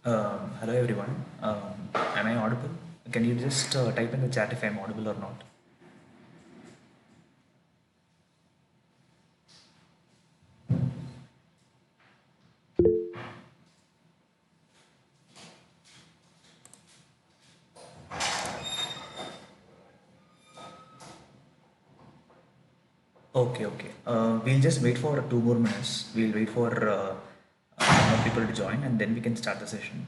Hello everyone. Am I audible? Can you just type in the chat if I'm audible or not? Okay, okay. We'll just wait for 2 more minutes. We'll wait for more people to join and then we can start the session.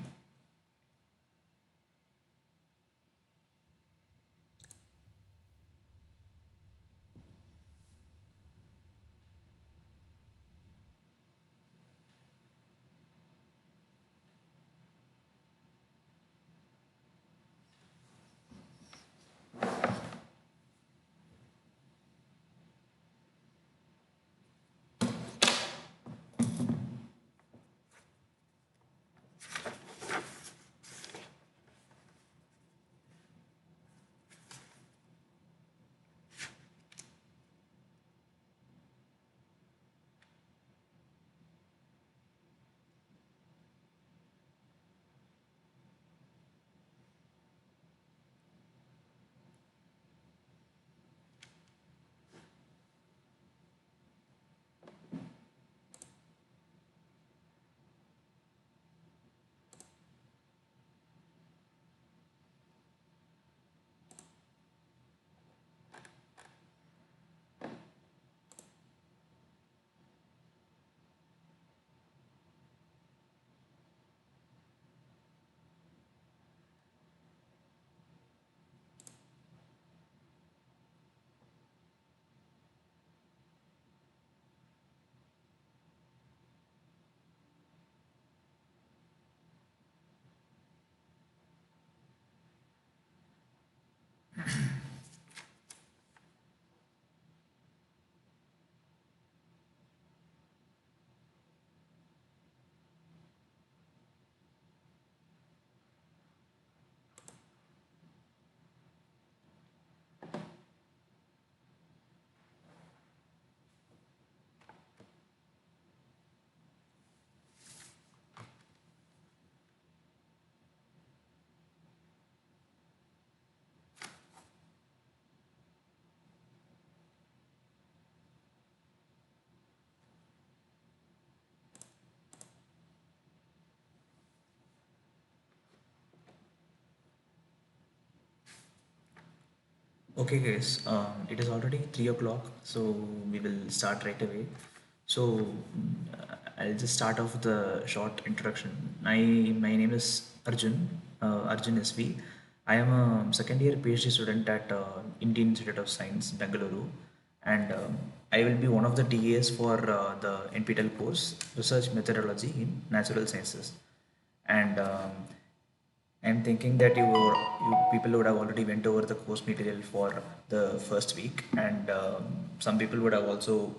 Okay, guys. It is already 3 o'clock, so we will start right away. So I'll just start off with a short introduction. My name is Arjun. Arjun SV. I am a second year PhD student at Indian Institute of Science, Bengaluru, and I will be one of the TAs for the NPTEL course, Research Methodology in Natural Sciences. And I'm thinking that you people would have already went over the course material for the first week, and some people would have also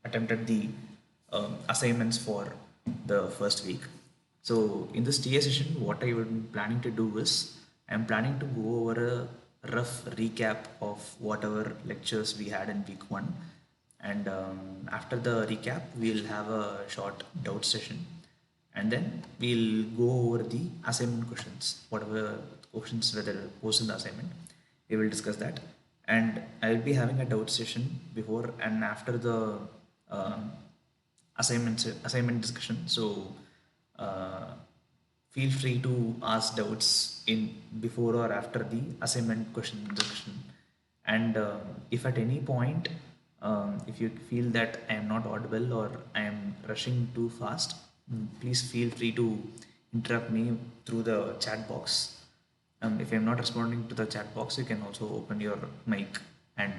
attempted the assignments for the first week. So in this TA session, what I would be planning to do is I'm planning to go over a rough recap of whatever lectures we had in week one, and after the recap, we'll have a short doubt session and then we'll go over the assignment questions, whatever questions whether posed in the assignment, we will discuss that. And I will be having a doubt session before and after the um, assignment discussion. So uh, feel free to ask doubts in before or after the assignment question discussion. And if at any point if you feel that I am not audible or I am rushing too fast, please feel free to interrupt me through the chat box. If I'm not responding to the chat box, you can also open your mic and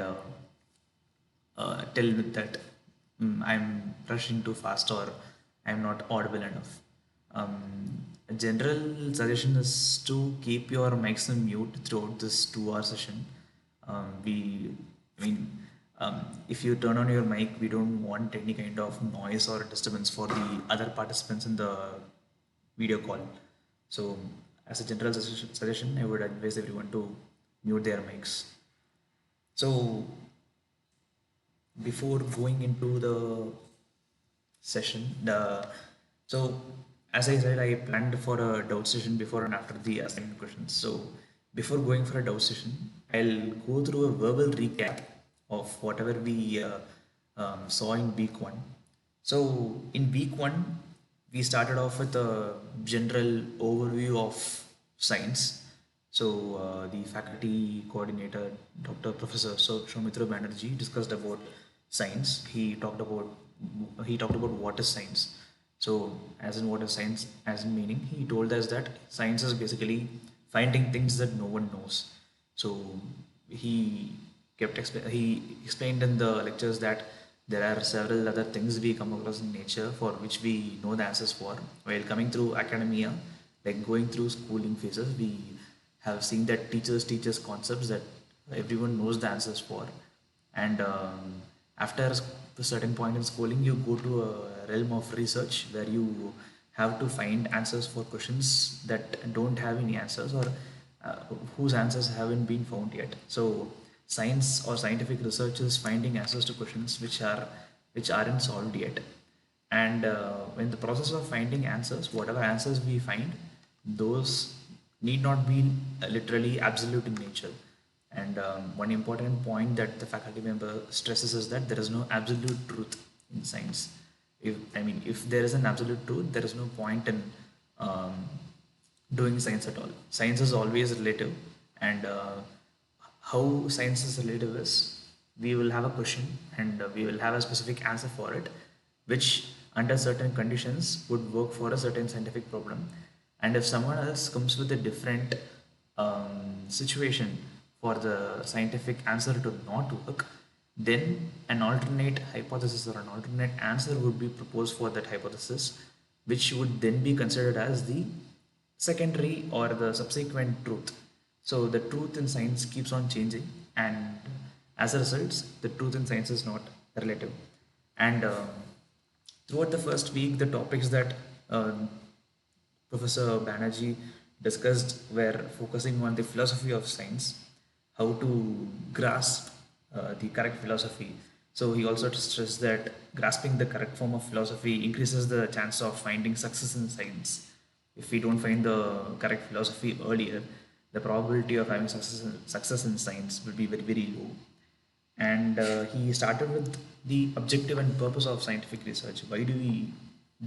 tell me that I'm rushing too fast or I'm not audible enough. A general suggestion is to keep your mics on mute throughout this 2 hour session. I mean, if you turn on your mic, we don't want any kind of noise or disturbance for the other participants in the video call. So, as a general suggestion, I would advise everyone to mute their mics. So, before going into the session, so as I said, I planned for a doubt session before and after the assignment questions. So before going for a doubt session, I'll go through a verbal recap of whatever we saw in week one. So in week one, we started off with a general overview of science. So the faculty coordinator, Dr. Professor Soumitra Banerjee, discussed about science. He talked about what is science. So, as in what is science, as in meaning, he told us that science is basically finding things that no one knows. So, he he explained in the lectures that there are several other things we come across in nature for which we know the answers for. While coming through academia, like going through schooling phases, we have seen that teachers teach us concepts that everyone knows the answers for, and after a certain point in schooling you go to a realm of research where you have to find answers for questions that don't have any answers, or uh, whose answers haven't been found yet. So science or scientific research is finding answers to questions which aren't solved yet. And in the process of finding answers, whatever answers we find, those need not be literally absolute in nature. And one important point that the faculty member stresses is that there is no absolute truth in science. If there is an absolute truth, there is no point in um, doing science at all. Science is always relative, and how science is relative is we will have a question and we will have a specific answer for it, which under certain conditions would work for a certain scientific problem. And if someone else comes with a different situation for the scientific answer to not work, then an alternate hypothesis or an alternate answer would be proposed for that hypothesis, which would then be considered as the secondary or the subsequent truth. So the truth in science keeps on changing, and as a result, the truth in science is not relative. And throughout the first week, the topics that Professor Banerjee discussed were focusing on the philosophy of science, how to grasp the correct philosophy. So he also stressed that grasping the correct form of philosophy increases the chance of finding success in science. If we don't find the correct philosophy earlier, the probability of having success in science will be very, very low. And he started with the objective and purpose of scientific research. Why do we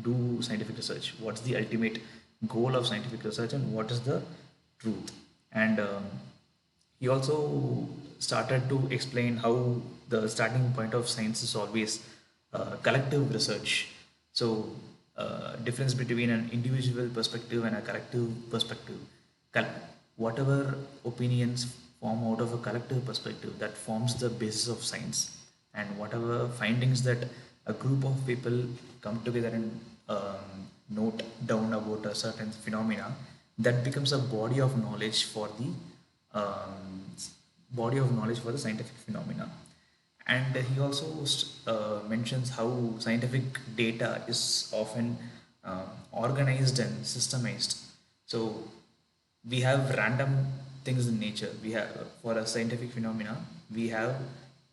do scientific research? What's the ultimate goal of scientific research, and what is the truth? And he also started to explain how the starting point of science is always collective research. So difference between an individual perspective and a collective perspective. Whatever opinions form out of a collective perspective, that forms the basis of science. And whatever findings that a group of people come together and note down about a certain phenomena, that becomes a body of knowledge for the scientific phenomena. And he also mentions how scientific data is often organized and systemized. So we have random things in nature. We have, for a scientific phenomena, we have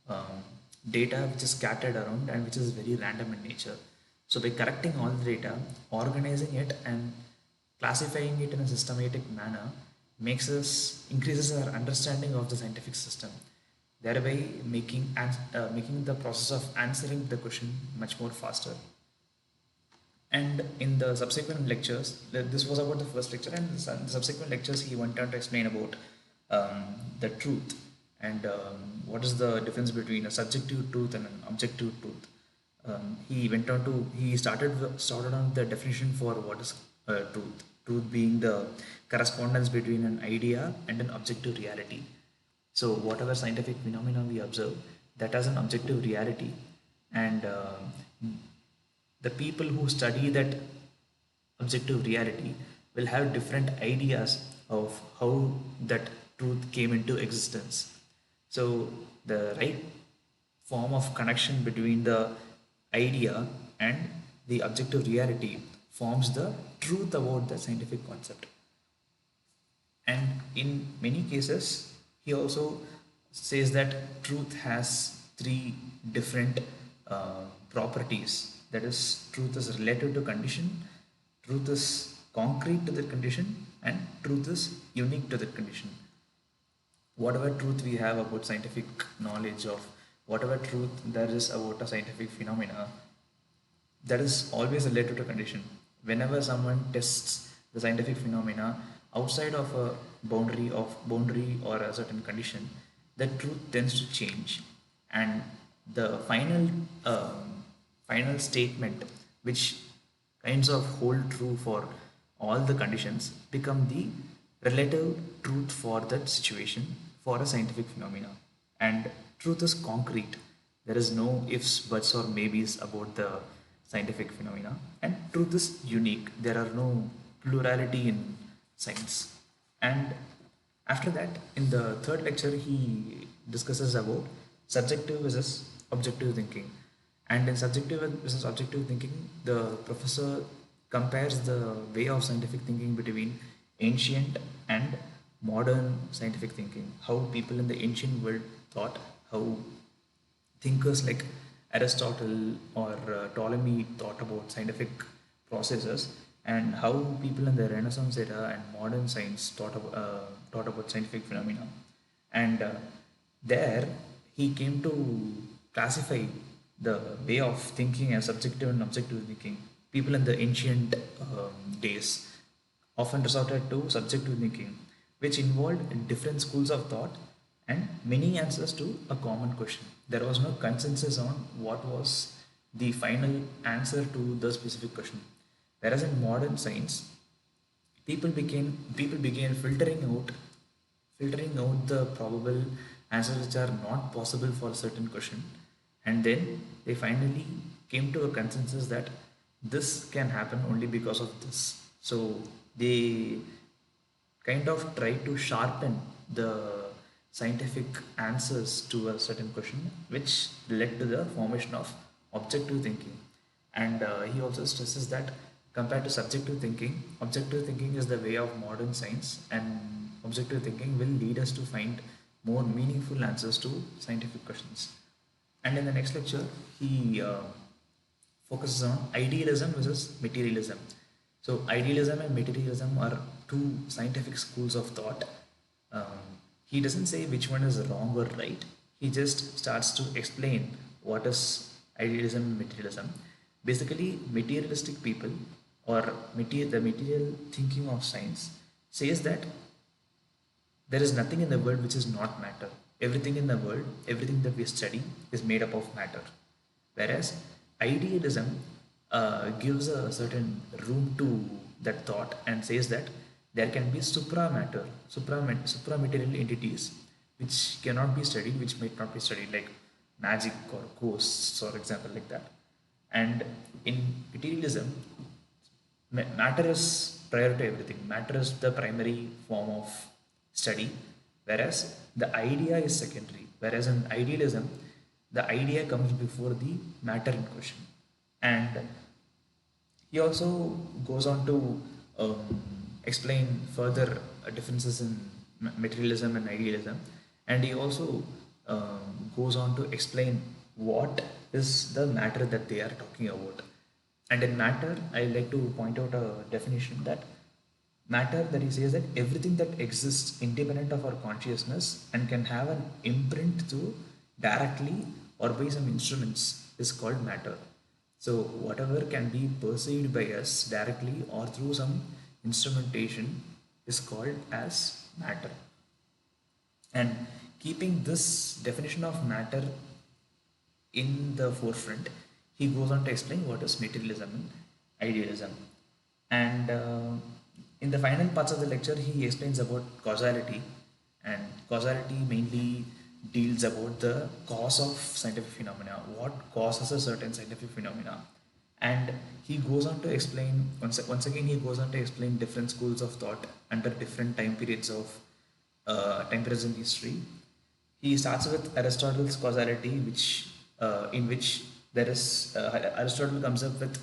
um, data which is scattered around and which is very random in nature. So by correcting all the data, organizing it and classifying it in a systematic manner makes us increases our understanding of the scientific system, thereby making the process of answering the question much more faster. And in the subsequent lectures, this was about the first lecture, and the subsequent lectures he went on to explain about the truth, and what is the difference between a subjective truth and an objective truth. He started on the definition for what is truth. Truth being the correspondence between an idea and an objective reality. So whatever scientific phenomenon we observe, that has an objective reality, and the people who study that objective reality will have different ideas of how that truth came into existence. So the right form of connection between the idea and the objective reality forms the truth about the scientific concept. And in many cases, he also says that truth has three different properties. That is, truth is relative to condition, truth is concrete to that condition, and truth is unique to that condition. Whatever truth we have about scientific knowledge of whatever truth there is about a scientific phenomena, that is always related to condition. Whenever someone tests the scientific phenomena outside of a boundary or a certain condition, the truth tends to change, and the final statement, which kinds of hold true for all the conditions, become the relative truth for that situation for a scientific phenomena. And truth is concrete. There is no ifs, buts, or maybes about the scientific phenomena. And truth is unique. There are no plurality in science. And after that, in the third lecture, he discusses about subjective versus objective thinking. And in subjective versus objective thinking, the professor compares the way of scientific thinking between ancient and modern scientific thinking. How people in the ancient world thought, how thinkers like Aristotle or Ptolemy thought about scientific processes, and how people in the Renaissance era and modern science thought about scientific phenomena. And there he came to classify the way of thinking as subjective and objective thinking. People in the ancient days often resorted to subjective thinking, which involved different schools of thought and many answers to a common question. There was no consensus on what was the final answer to the specific question. Whereas in modern science, people began filtering out the probable answers which are not possible for a certain question, and then they finally came to a consensus that this can happen only because of this. So they kind of try to sharpen the scientific answers to a certain question, which led to the formation of objective thinking. And he also stresses that compared to subjective thinking, objective thinking is the way of modern science, and objective thinking will lead us to find more meaningful answers to scientific questions. And in the next lecture, he focuses on idealism versus materialism. So, idealism and materialism are two scientific schools of thought. Um, he doesn't say which one is wrong or right. He just starts to explain what is idealism and materialism. Basically, materialistic people or the material thinking of science says that there is nothing in the world which is not matter. Everything in the world, everything that we study is made up of matter. Whereas idealism gives a certain room to that thought and says that there can be supramaterial entities which cannot be studied, which might not be studied, like magic or ghosts, or example like that. And in materialism, matter is prior to everything. Matter is the primary form of study, whereas the idea is secondary. Whereas in idealism, the idea comes before the matter in question. And he also goes on to explain further differences in materialism and idealism, and he also goes on to explain what is the matter that they are talking about. And in matter, I like to point out a definition that matter, that he says that everything that exists independent of our consciousness and can have an imprint to directly or by some instruments is called matter. So whatever can be perceived by us directly or through some instrumentation is called as matter. And keeping this definition of matter in the forefront, he goes on to explain what is materialism and idealism. And in the final parts of the lecture, he explains about causality, and causality mainly deals about the cause of scientific phenomena, what causes a certain scientific phenomena. And he goes on to explain, once again, he goes on to explain different schools of thought under different time periods in history. He starts with Aristotle's causality, in which there is Aristotle comes up with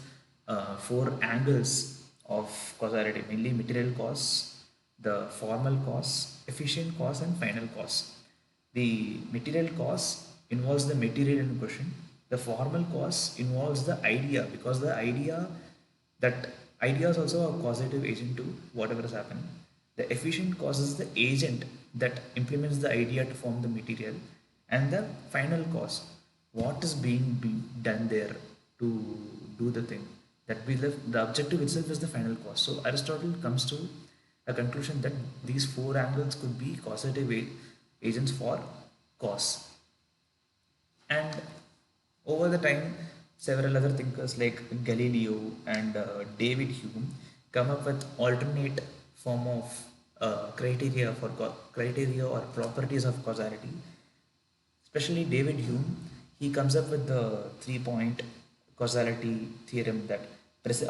four angles of causality, mainly material cause, the formal cause, efficient cause, and final cause. The material cause involves the material in question. The formal cause involves the idea, because the idea that Idea is also a causative agent to whatever is happening. The efficient cause is the agent that implements the idea to form the material, and the final cause, what is being done there to do the thing. That we live, the objective itself is the final cause. So Aristotle comes to a conclusion that these four angles could be causative agents for cause. And over the time, several other thinkers like Galileo and David Hume come up with alternate form of criteria or properties of causality. Especially David Hume, he comes up with the three-point causality theorem that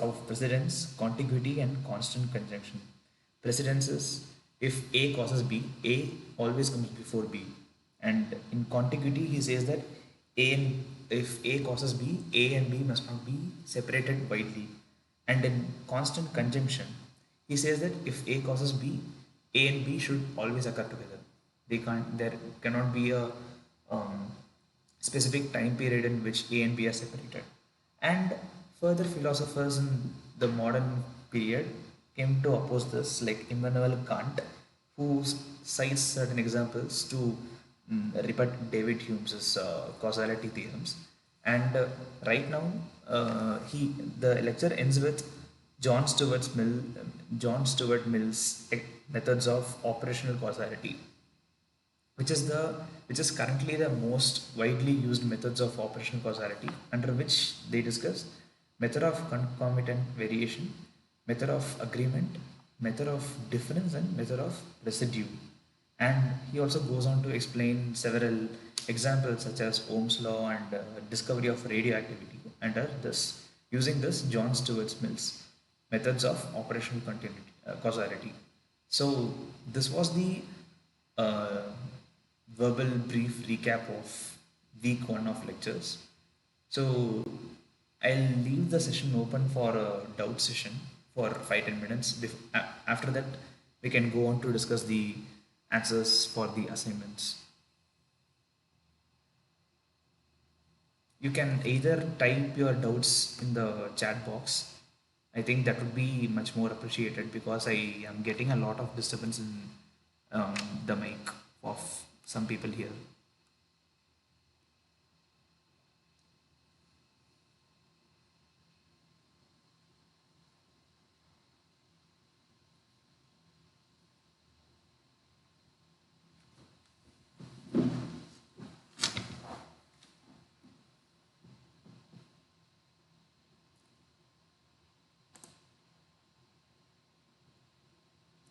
of precedence, contiguity, and constant conjunction. Precedence is if A causes B, A always comes before B. And in contiguity, he says that A and if A causes B, A and B must not be separated widely. And in constant conjunction, he says that if A causes B, A and B should always occur together. There cannot be a um, specific time period in which A and B are separated. And further philosophers in the modern period came to oppose this, like Immanuel Kant, who cites certain examples to rebut David Hume's causality theorems. And right now, the lecture ends with John Stuart Mill's methods of operational causality, which is the which is currently the most widely used methods of operational causality, under which they discuss method of concomitant variation, method of agreement, method of difference, and method of residue. And he also goes on to explain several examples such as Ohm's law and discovery of radioactivity under this using this John Stuart Mill's methods of operational continuity, causality. So this was the uh, verbal brief recap of week one of lectures. So I'll leave the session open for a doubt session for 5-10 minutes. After that, we can go on to discuss the answers for the assignments. You can either type your doubts in the chat box. I think that would be much more appreciated because I am getting a lot of disturbance in um, the mic of some people here.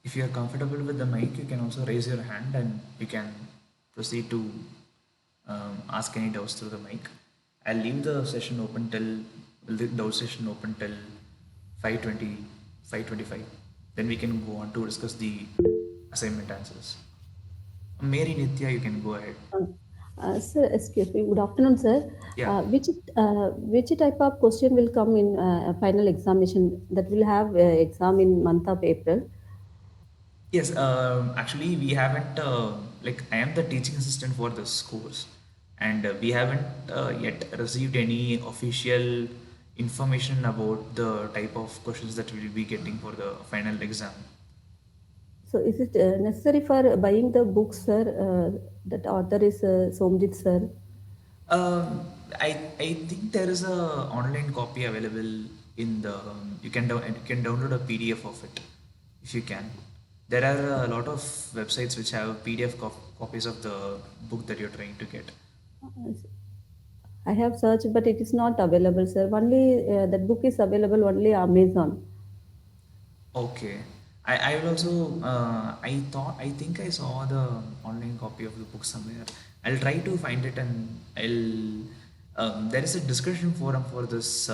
If you are comfortable with the mic, you can also raise your hand and you can proceed to ask any doubts through the mic. I'll leave the session open till the doubt session open till 5:20, 5:25. Then we can go on to discuss the assignment answers. Mary Nitya, you can go ahead. Sir, excuse me. Good afternoon, sir. Yeah. Which type of question will come in final examination that will have exam in month of April? Yes, actually, we haven't, like, I am the teaching assistant for this course, and we haven't yet received any official information about the type of questions that we'll be getting for the final exam. So, is it necessary for buying the books, sir? That author is Somjit, sir. Um, I think there is a online copy available in the you can download a PDF of it if you can. There are a lot of websites which have PDF copies of the book that you're trying to get. I have searched, but it is not available, sir. Only that book is available only Amazon. Okay. I will also I think I saw the online copy of the book somewhere. I'll try to find it and there is a discussion forum for this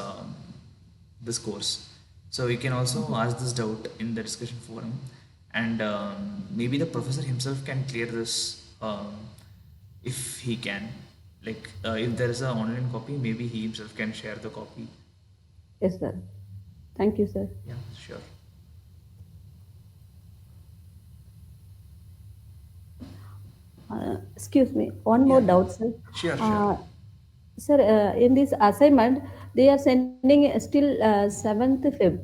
course. So you can also ask this doubt in the discussion forum, and maybe the professor himself can clear this if he can. Like if there is an online copy, maybe he himself can share the copy. Yes, sir. Thank you, sir. Yeah, sure. Excuse me. One more Yeah, doubt, sir. sure, sure. Uh, Sir, in this assignment, they are sending still 7th Feb.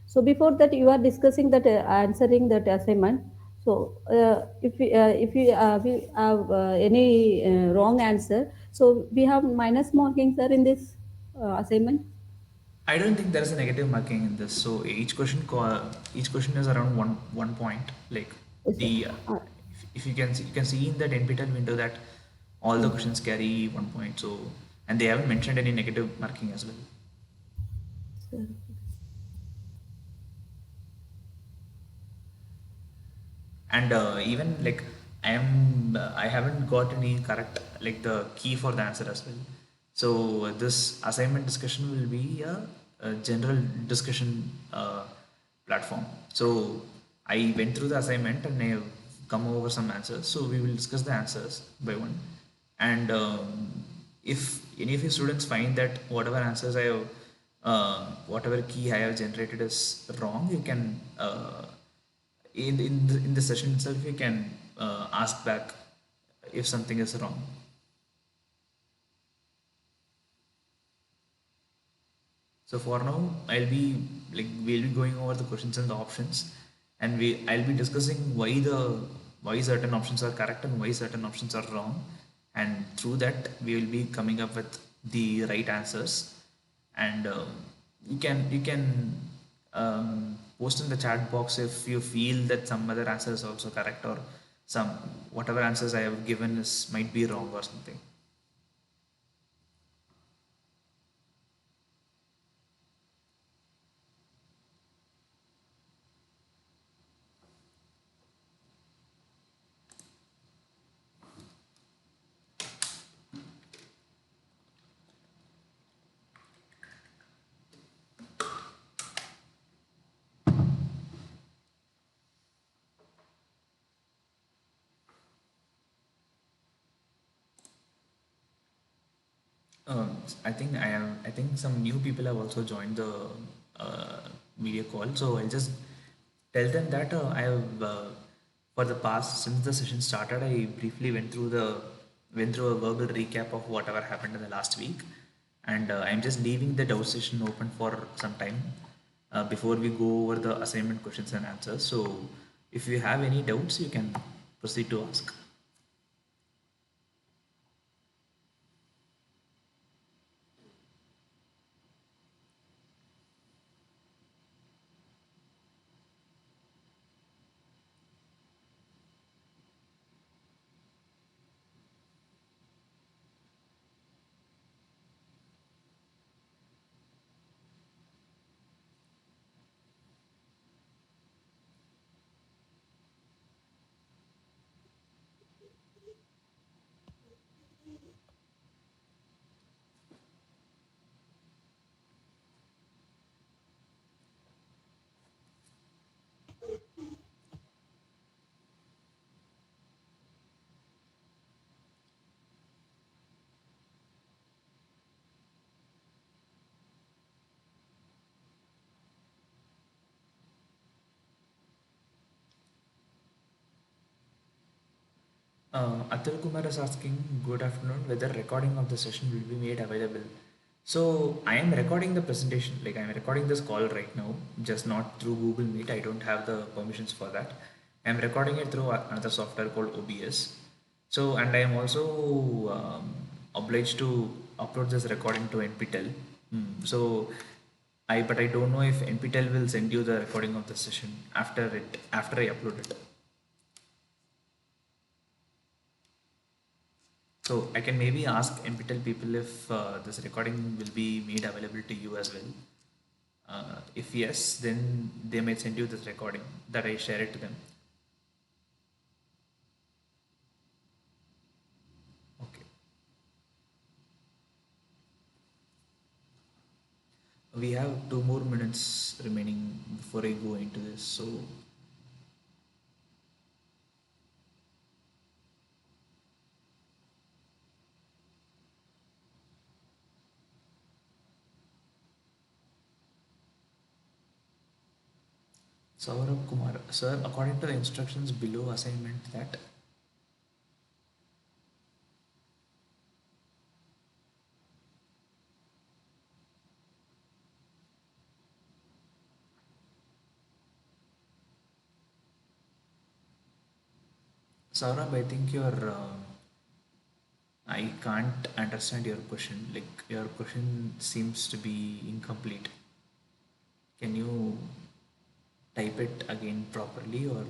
So before that, you are discussing that answering that assignment. So we have any wrong answer, so we have minus marking, sir, in this assignment. I don't think there is a negative marking in this. So each question is around one point. Like Yes, sir. the Uh, if you can see in that NPTEL window that all the mm, questions carry 1 point. So and they haven't mentioned any negative marking as well. sir. And even like I haven't got any correct like the key for the answer as well. So this assignment discussion will be a general discussion platform. So I went through the assignment and I have come over some answers, so we will discuss the answers by one. And if any of your students find that whatever answers I have whatever key I have generated is wrong, you can in the session itself you can ask back if something is wrong. So for now we'll be going over the questions and the options, and I'll be discussing why certain options are correct and why certain options are wrong, and through that we will be coming up with the right answers. And you can post in the chat box if you feel that some other answer is also correct, or some whatever answers I have given is might be wrong or something. I think I have. I think some new people have also joined the uh, video call. So I'll just tell them that I have, for the past since the session started, I briefly went through a verbal recap of whatever happened in the last week, and I'm just leaving the doubt session open for some time before we go over the assignment questions and answers. So if you have any doubts, you can proceed to ask. Atul Kumar is asking, good afternoon, whether recording of the session will be made available. So I am recording the presentation, like I am recording this call right now, just not through Google Meet. I don't have the permissions for that. I am recording it through another software called OBS. So, and I am also obliged to upload this recording to NPTEL. So but I don't know if NPTEL will send you the recording of the session after I upload it. So I can maybe ask NPTEL people if this recording will be made available to you as well. If yes, then they might send you this recording that I share it to them. Okay. We have 2 more minutes remaining before I go into this. So Saurabh Kumar, sir, according to the instructions below assignment that Saurabh, I think I can't understand your question. Like your question seems to be incomplete. Can you type it again properly or?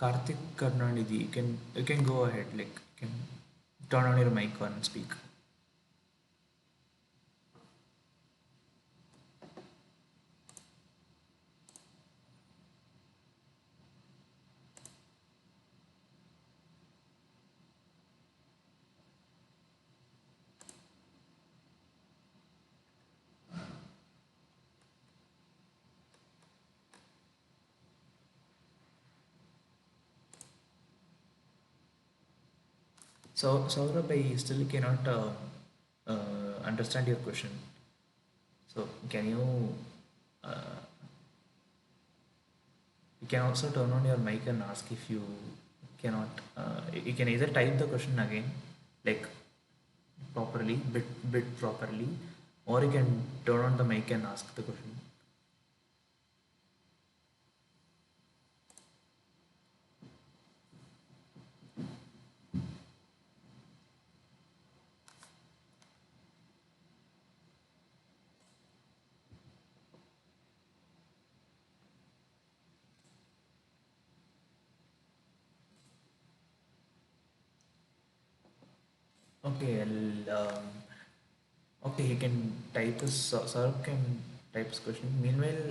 Karthik Karnanidhi, you can go ahead. Like you can turn on your mic and speak. So Saurabh, I still cannot understand your question. So can uh, you can also turn on your mic and ask if you cannot. You can either type the question again, like properly, bit properly, or you can turn on the mic and ask the question. Okay, okay, he can type his Saurabh can type his question. Meanwhile,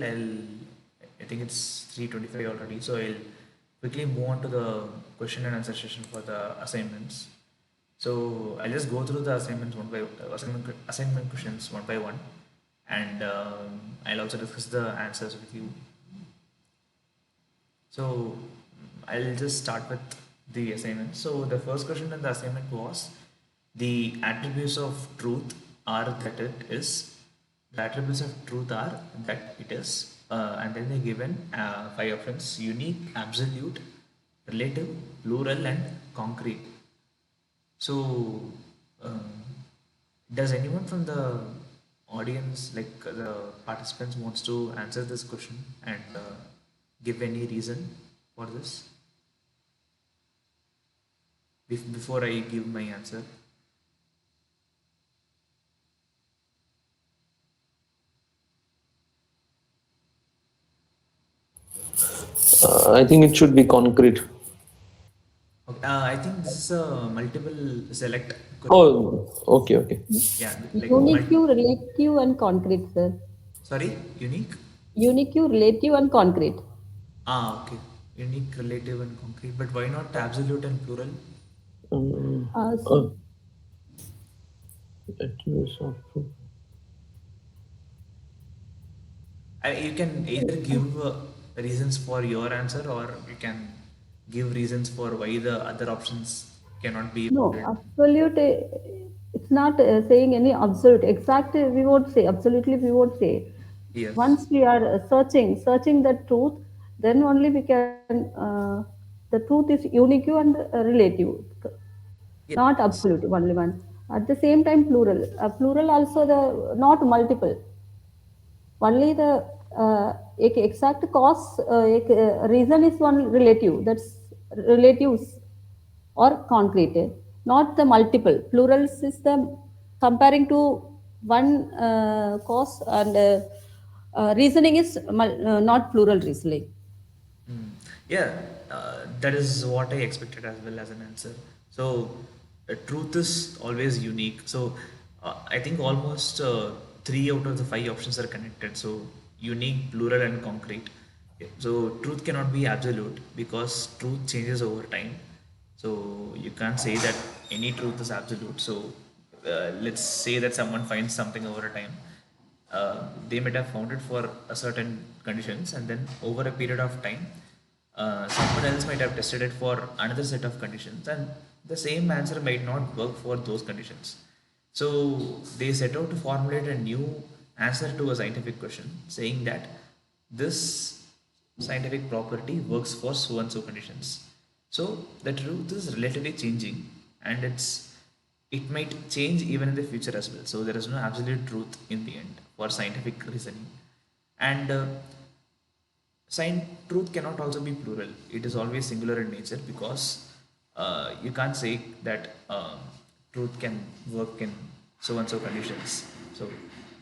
I think it's 3:25 already, so I'll quickly move on to the question and answer session for the assignments. So I'll just go through the assignments one by assignment questions one by one, and I'll also discuss the answers with you. So I'll just start with the assignment. So the first question in the assignment was the attributes of truth are that it is. The attributes of truth are that it is, and then they given five options: unique, absolute, relative, plural, and concrete. So, um, does anyone from the audience, like the participants, wants to answer this question and give any reason for this before I give my answer? I think it should be concrete. Okay, I think this is a multiple select question. Oh, okay, okay. Yeah, like Unique, relative, and concrete, sir. sorry, unique. Unique, relative, and concrete. Okay, unique, relative, and concrete. But why not absolute and plural? Um, Uh, uh, attributes of truth. You can either give reasons for your answer, or you can give reasons for why the other options cannot be no, valid. absolute. It's not saying any absolute. Exact, we won't say. Absolutely, we won't say. Yes. Once we are searching the truth, then only we can. The truth is unique and relative, not Yes. absolute. Only one. At the same time, plural. Plural also the not multiple. Only the exact cause reason is one relative, that's relatives or concrete, not the multiple. Plurals is the comparing to one cause, and reasoning is not plural reasoning. Mm. Yeah, that is what I expected as well as an answer. So, truth is always unique. So, I think almost three out of the five options are connected. So, unique, plural, and concrete. Yeah. So, truth cannot be absolute because truth changes over time. So, you can't say that any truth is absolute. So, let's say that someone finds something over a time. They might have found it for a certain conditions, and then over a period of time someone else might have tested it for another set of conditions, and the same answer might not work for those conditions. So they set out to formulate a new answer to a scientific question saying that this scientific property works for so and so conditions. So the truth is relatively changing, and it might change even in the future as well. So there is no absolute truth in the end for scientific reasoning. And truth cannot also be plural. It is always singular in nature because you can't say that truth can work in so and so conditions. So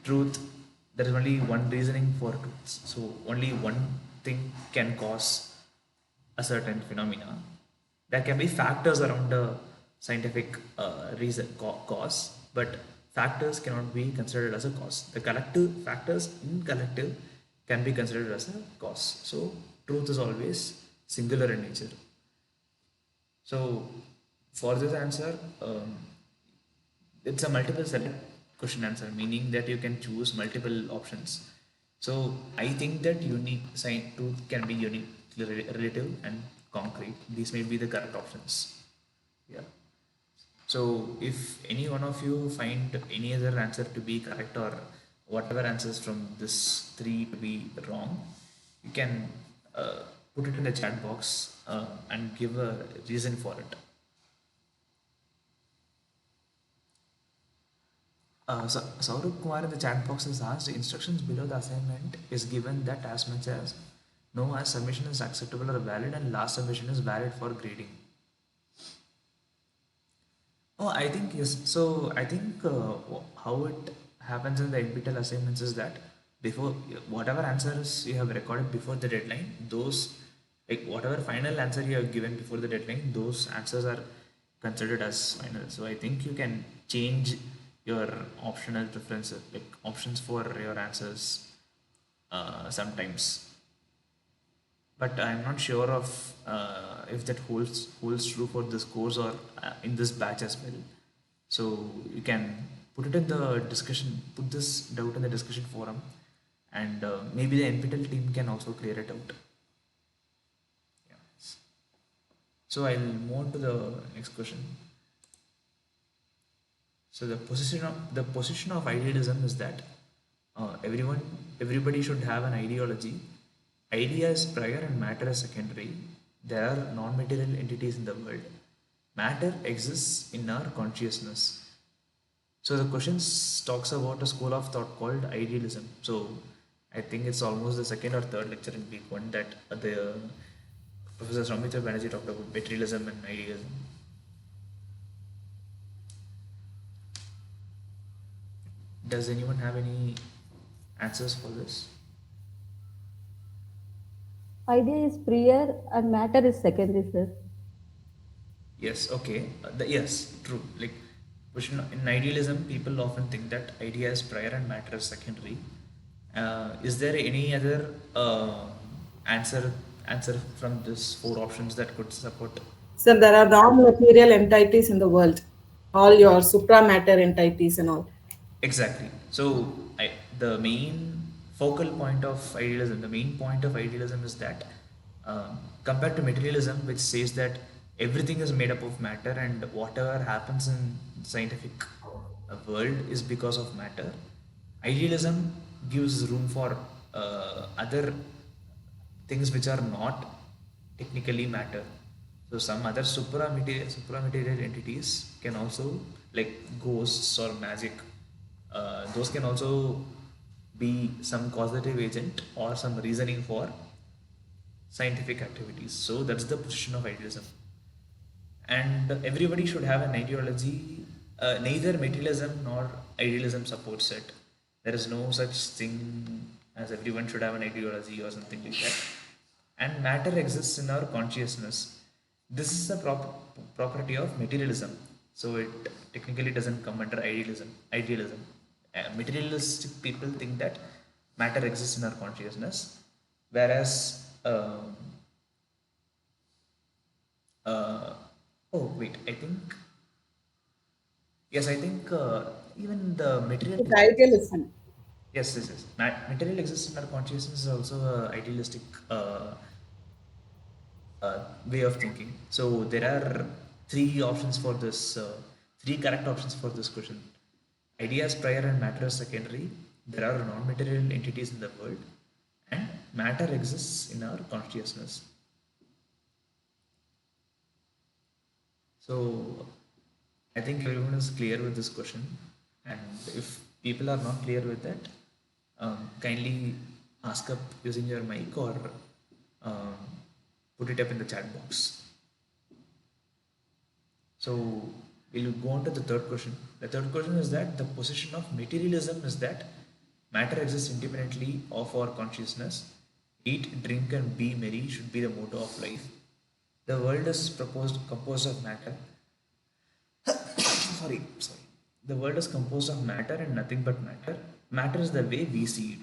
truth, there is only one reasoning for truths. So only one thing can cause a certain phenomena. There can be factors around the scientific cause, but factors cannot be considered as a cause. The collective factors in collective can be considered as a cause. So truth is always singular in nature. So for this answer, it's a multiple select question answer, meaning that you can choose multiple options. So I think that unique truth can be unique, relative, and concrete. These may be the correct options. Yeah. So if any one of you find any other answer to be correct, or whatever answers from this three to be wrong, you can put it in the chat box and give a reason for it. Saurabh Kumar in the chat box has asked, instructions below the assignment is given that as much as no as submission is acceptable or valid and last submission is valid for grading. Oh, I think yes. So I think how it happens in the NPTEL assignments is that before whatever answers you have recorded before the deadline, those like whatever final answer you have given before the deadline, those answers are considered as final. So I think you can change your optional preferences, like options for your answers sometimes, but I'm not sure of if that holds true for this course or in this batch as well. So you can put it in the discussion, put this doubt in the discussion forum, and maybe the NPTEL team can also clear it out. Yeah. So I'll move on to the next question. So the position of idealism is that everybody should have an ideology. Idea is prior and matter is secondary. There are non-material entities in the world. Matter exists in our consciousness. So the question talks about a school of thought called idealism. So I think it's almost the second or third lecture in week one that the Professor Samitra Banerjee talked about materialism and idealism. Does anyone have any answers for this? Idea is prior and matter is secondary, sir. Yes, okay. Yes, true. Like, in idealism, people often think that idea is prior and matter is secondary. Is there any other answer from these four options that could support? So there are non-material entities in the world, all your supramatter entities and all. Exactly. So, the main focal point of idealism, the main point of idealism is that compared to materialism, which says that everything is made up of matter and whatever happens in scientific world is because of matter, idealism gives room for other things which are not technically matter. So some other supramaterial entities can also, like ghosts or magic, those can also be some causative agent or some reasoning for scientific activities. So that's the position of idealism. And everybody should have an ideology. Neither materialism nor idealism supports it. There is no such thing as everyone should have an ideology or something like that. And matter exists in our consciousness. This is a property of materialism. So it technically doesn't come under Idealism. Materialistic people think that matter exists in our consciousness, whereas oh wait, I think yes, I think even the material. It's idealism. Yes. Material exists in our consciousness is also a idealistic way of thinking. So there are three correct options for this question. Idea is prior and matter is secondary. there are non-material entities in the world and matter exists in our consciousness. So I think everyone is clear with this question, and if people are not clear with that, kindly ask up using your mic or um, put it up in the chat box. So we'll go on to the third question. The third question is that the position of materialism is that matter exists independently of our consciousness. Eat, drink, and be merry should be the motto of life. The world is composed of matter. Sorry. The world is composed of matter and nothing but matter. Matter is the way we see it.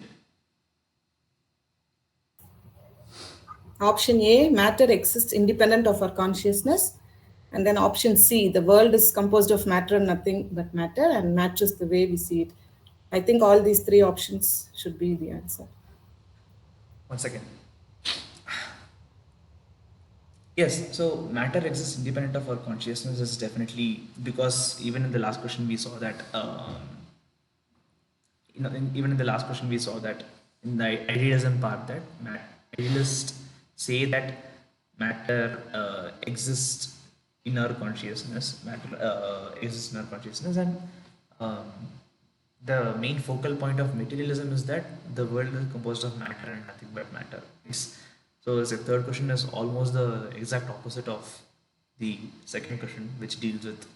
Option A, matter exists independent of our consciousness. And then option C, the world is composed of matter and nothing but matter, and matter is the way we see it. I think all these three options should be the answer. One second. Yes, so matter exists independent of our consciousness is definitely because even in the last question we saw that even in the last question we saw that in the idealism part that idealists say that matter exists in our consciousness, matter exists in our consciousness, and um, the main focal point of materialism is that the world is composed of matter and nothing but matter. So the third question is almost the exact opposite of the second question, which deals with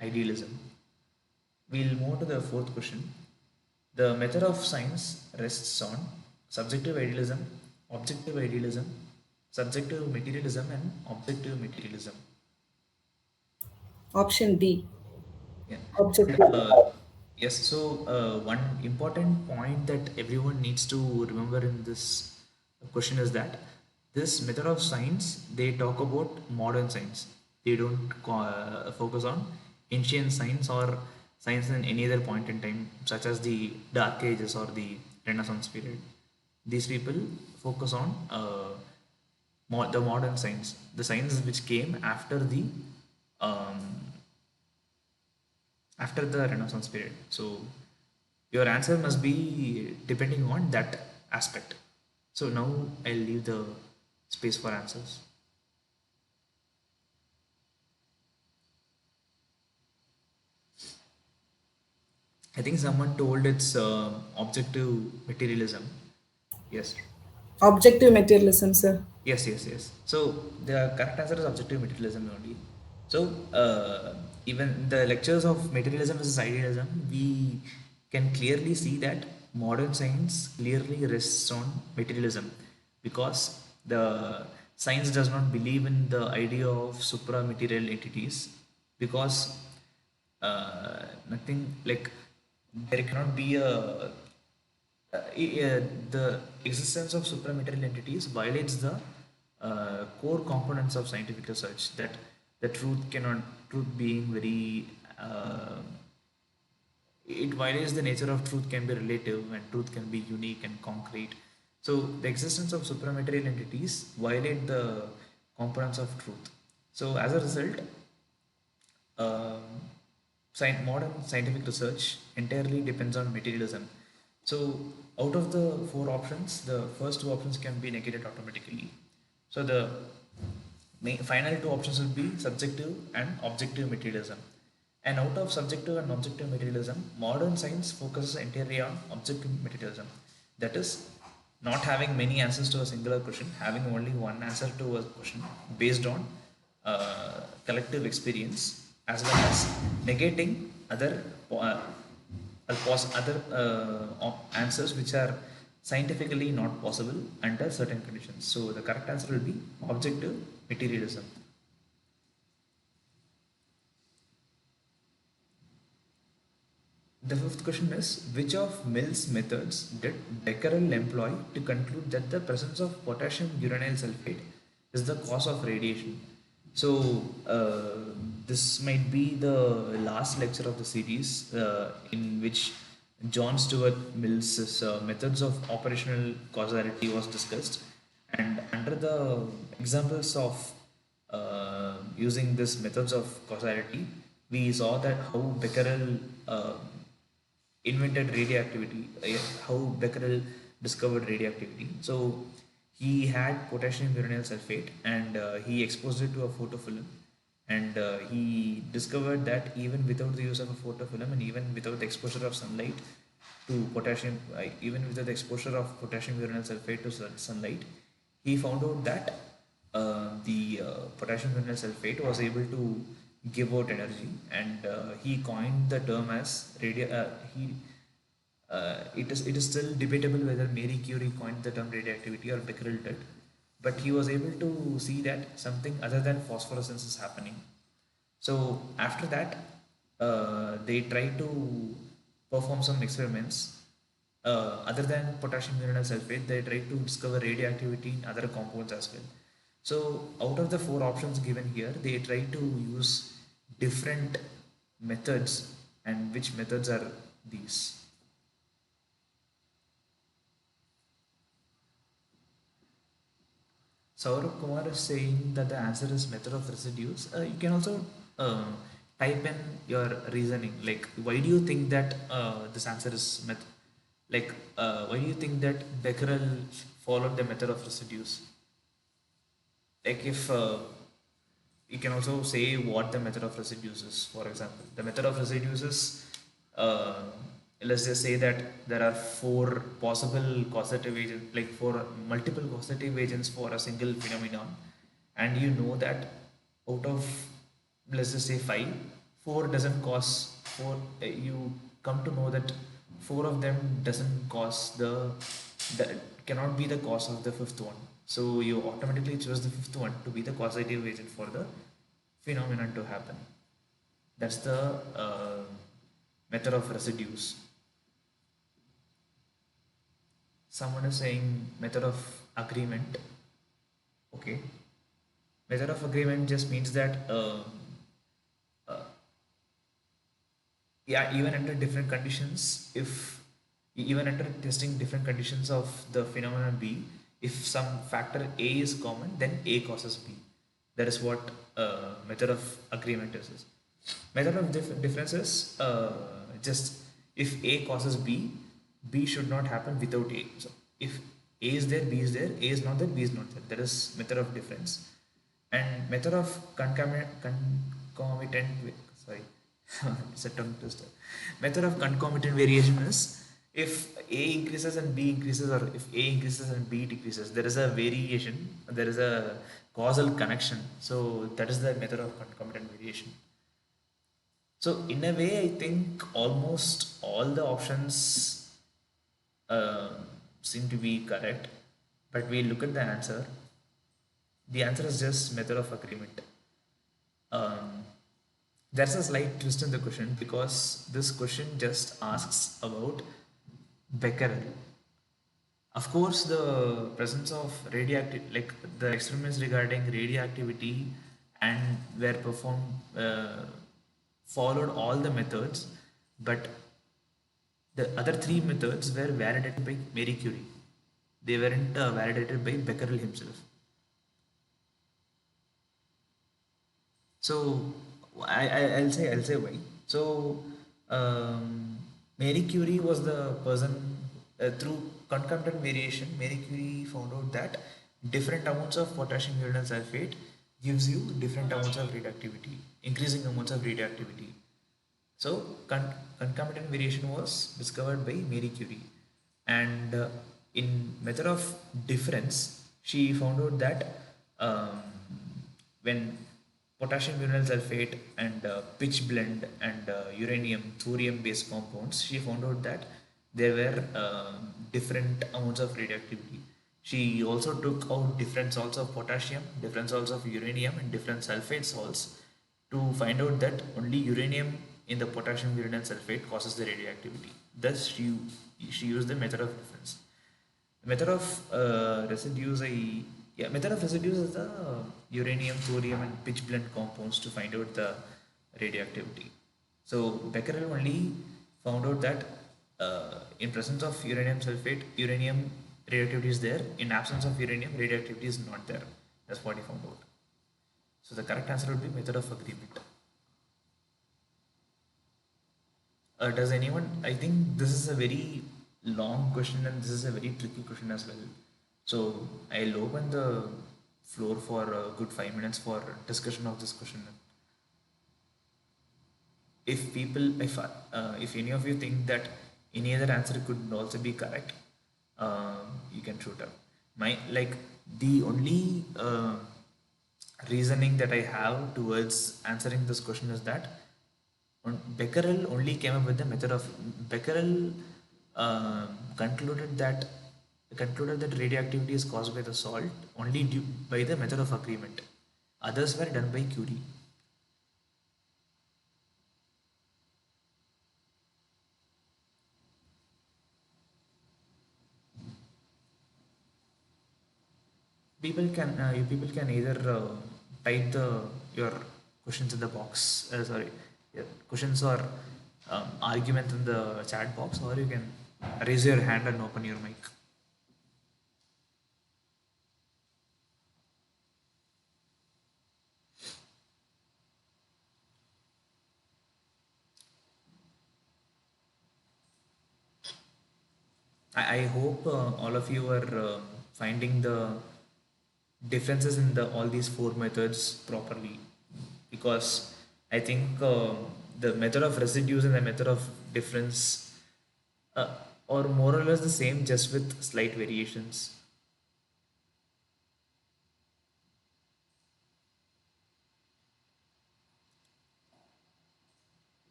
idealism. We'll move to the fourth question. The method of science rests on subjective idealism, objective idealism, subjective materialism, and objective materialism. Option D, Yeah. objective. Yes, so one important point that everyone needs to remember in this question is that this method of science, they talk about modern science. They don't focus on ancient science or science in any other point in time, such as the Dark Ages or the Renaissance period. These people focus on the modern science, the science which came um, after the Renaissance period. So your answer must be depending on that aspect. So now I'll leave the space for answers. I think someone told it's objective materialism. Yes. Objective materialism, sir. Yes. So the correct answer is objective materialism only. So even the lectures of materialism versus idealism, we can clearly see that modern science clearly rests on materialism because the science does not believe in the idea of supra-material entities because nothing like there cannot be the existence of supramaterial entities violates the core components of scientific research that the truth being very it violates the nature of truth can be relative and truth can be unique and concrete. So the existence of supramaterial entities violate the components of truth. So as a result, um, modern scientific research entirely depends on materialism. So out of the four options, the first two options can be negated automatically. So the final two options will be subjective and objective materialism. And out of subjective and objective materialism, modern science focuses entirely on objective materialism. That is, not having many answers to a singular question, having only one answer to a question based on collective experience, as well as negating other answers which are scientifically not possible under certain conditions. So the correct answer will be objective materialism. The fifth question is, which of Mill's methods did Becquerel employ to conclude that the presence of potassium uranyl sulfate is the cause of radiation? So this might be the last lecture of the series in which John Stuart Mill's methods of operational causality was discussed, and under the examples of using this methods of causality, we saw that how Becquerel invented radioactivity, how Becquerel discovered radioactivity. So he had potassium uranyl sulfate and he exposed it to a photofilm, and he discovered that even without the use of a photofilm and even without the exposure of sunlight to potassium, even without the exposure of potassium uranyl sulfate to sunlight, he found out that the potassium uranyl sulfate was able to give out energy, and he coined the term as radio. It is still debatable whether Marie Curie coined the term radioactivity or Becquerel did, but he was able to see that something other than phosphorescence is happening. So after that, they tried to perform some experiments. Other than potassium uranyl sulfate, they tried to discover radioactivity in other compounds as well. So out of the four options given here, they tried to use different methods, and which methods are these? Saurabh Kumar is saying that the answer is method of residues. You can also uh, type in your reasoning. Like, why do you think that this answer is method? Like, why do you think that Becquerel followed the method of residues? Like, if you can also say what the method of residues is. For example, the method of residues is, uh, let's just say that there are four possible causative agents, like four multiple causative agents for a single phenomenon, and you know that out of, let's just say, five, four doesn't cause four. You come to know that four of them doesn't cause that cannot be the cause of the fifth one. So you automatically choose the fifth one to be the causative agent for the phenomenon to happen. That's the method of residues. Someone is saying method of agreement. Okay. Method of agreement just means that uh, yeah, even under different conditions, if even under testing different conditions of the phenomenon B, if some factor A is common, then A causes B. That is what method of agreement is. Method of difference is just if A causes B, B should not happen without A. So if A is there, B is there, A is not there, B is not there. That is method of difference. And method of concomitant, sorry, it's a tongue twister. Method of concomitant variation is if A increases and B increases, or if A increases and B decreases, there is a variation, there is a causal connection. So that is the method of concomitant variation. So in a way, I think almost all the options uh, seem to be correct, but we look at the answer. The answer is just method of agreement. Um, there's a slight twist in the question because this question just asks about Becquerel. Of course, the presence of radioactive, like the experiments regarding radioactivity, and were performed, followed all the methods, but the other three methods were validated by Marie Curie. They weren't validated by Becquerel himself. So I'll say why. So Marie Curie was the person, through concomitant variation. Marie Curie found out that different amounts of potassium uranyl sulfate gives you different amounts of radioactivity, increasing amounts of radioactivity. So concomitant variation was discovered by Marie Curie, and in method of difference, she found out that um, when potassium uranyl sulfate and pitch blend and uranium thorium based compounds, she found out that there were different amounts of radioactivity. She also took out different salts of potassium, different salts of uranium, and different sulfate salts to find out that only uranium in the potassium uranyl sulfate causes the radioactivity. Thus, she used the method of difference. The method of residues, method of residues is the uranium, thorium, and pitch blend compounds to find out the radioactivity. So Becquerel only found out that in presence of uranium sulfate, uranium radioactivity is there. In absence of uranium, radioactivity is not there. That's what he found out. So the correct answer would be method of agreement. Does anyone? I think this is a very long question and this is a very tricky question as well. So I'll open the floor for a good 5 minutes for discussion of this question. If people, if any of you think that any other answer could also be correct, you can shoot up. My like the only reasoning that I have towards answering this question is that Becquerel only came up with the method of Becquerel concluded that radioactivity is caused by the salt only due by the method of agreement. Others were done by Curie. You people can either type your questions in the box. Sorry, your questions or argument in the chat box, or you can raise your hand and open your mic. I hope all of you are finding the differences in all these four methods properly, because I think the method of residues and the method of difference uh, are more or less the same, just with slight variations.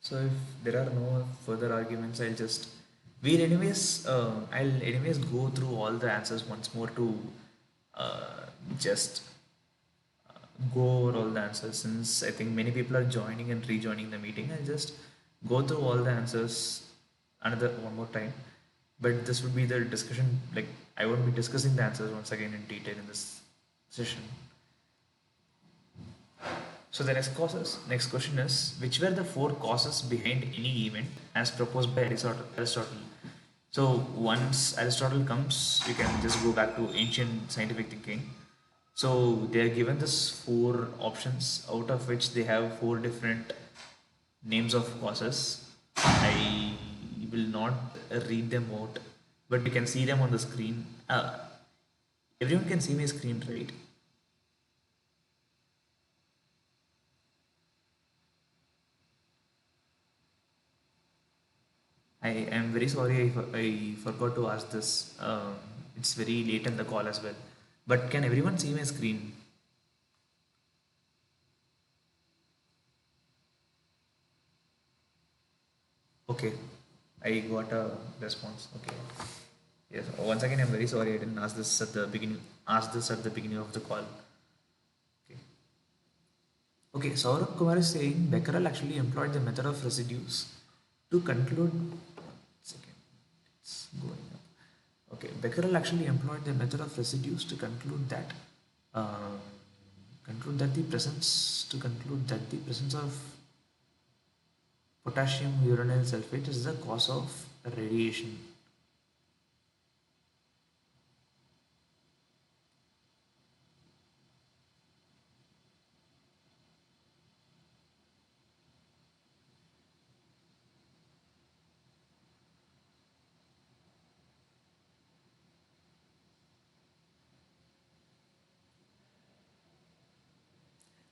So if there are no further arguments, I'll anyways go through all the answers once more to just go over all the answers, since I think many people are joining and rejoining the meeting. I'll just go through all the answers another one more time. But this would be the discussion, like I won't be discussing the answers once again in detail in this session. So the next question is, which were the four causes behind any event as proposed by Aristotle? So once Aristotle comes, you can just go back to ancient scientific thinking. So they are given this four options, out of which they have four different names of causes. I will not read them out, but you can see them on the screen. Everyone can see my screen, right? I am very sorry I forgot to ask this. It's very late in the call as well. But can everyone see my screen? Okay, I got a response. Okay. Yes. Once again, I'm very sorry I didn't ask this at the beginning. Ask this at the beginning of the call. Okay. Okay. Saurabh Kumar is saying Becquerel actually employed the method of residues to conclude. Second, it's going up. Okay, Becquerel actually employed the method of residues to conclude that uh, the presence of potassium uranyl sulfate is the cause of radiation.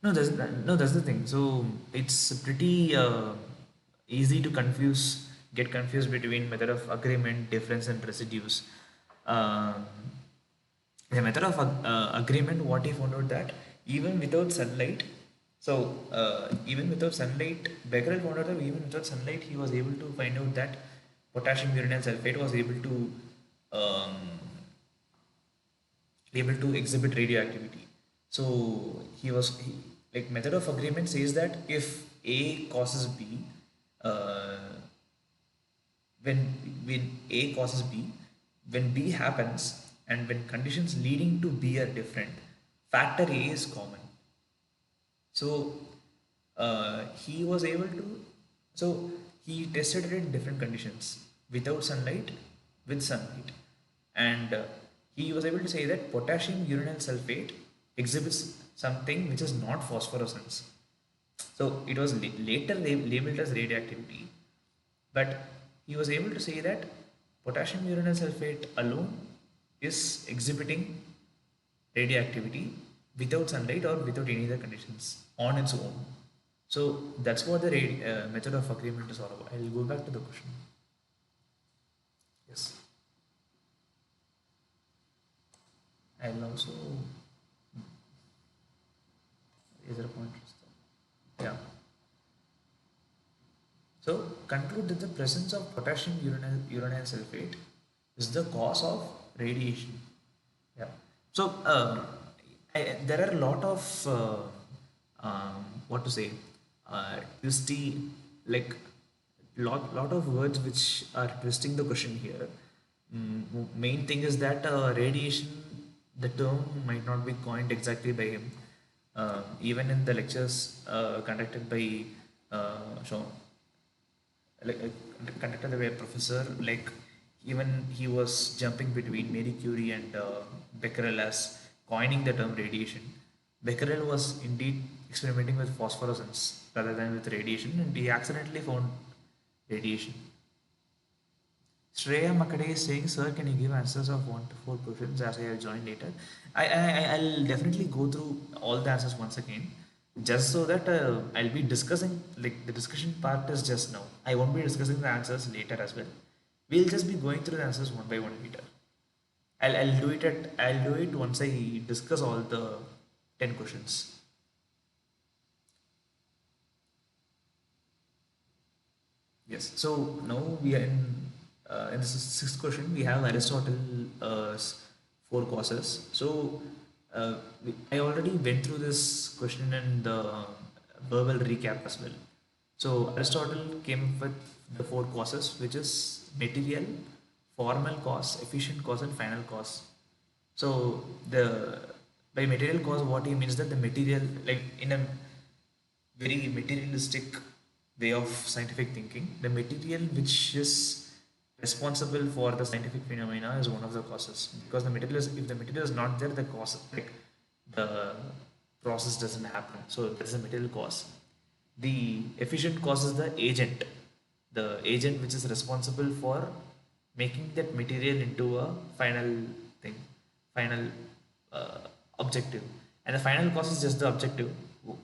That's the thing. So it's pretty easy to get confused between method of agreement, difference, and residues. Um, the method of agreement, what he found out that even without sunlight, even without sunlight, Becquerel found out that even without sunlight, he was able to find out that potassium uranyl sulfate was um, able to exhibit radioactivity. So like method of agreement says that if A causes B, uh, when A causes B, when B happens, and when conditions leading to B are different, factor A is common. So he was able to, so he tested it in different conditions, without sunlight, with sunlight, and he was able to say that potassium uranyl sulfate exhibits something which is not phosphorescence. So it was later labeled as radioactivity, but he was able to say that potassium uranyl sulfate alone is exhibiting radioactivity without sunlight or without any other conditions on its own. So that's what the method of agreement is all about. I'll go back to the question. Yes. I'll also. Is there a point? Yeah. So conclude that the presence of potassium uranyl sulfate is the cause of radiation. Yeah. So there are a lot of what to say, twisty, like lot of words which are twisting the question here. Main thing is that radiation, the term might not be coined exactly by him. Even in the lectures conducted by Sean, like conducted by a professor, like even he was jumping between Marie Curie and Becquerel as coining the term radiation. Becquerel was indeed experimenting with phosphorescence rather than with radiation, and he accidentally found radiation. Shreya Makade is saying, "Sir, can you give answers of 1 to 4 questions as I have joined later?" I'll definitely go through all the answers once again, just so that I'll be discussing, like the discussion part is just now. I won't be discussing the answers later as well. We'll just be going through the answers one by one later. I'll do it once I discuss all the 10 questions. Yes. So now we are in the sixth question. We have Aristotle's four causes. So I already went through this question in the verbal recap as well. So Aristotle came up with the four causes, which is material, formal cause, efficient cause, and final cause. So the by material cause, what he means that the material, like in a very materialistic way of scientific thinking, the material which is responsible for the scientific phenomena is one of the causes. Because the material is, if the material is not there, the cause, like the process doesn't happen. So that is the material cause. The efficient cause is the agent which is responsible for making that material into a final thing, final uh, objective. And the final cause is just the objective,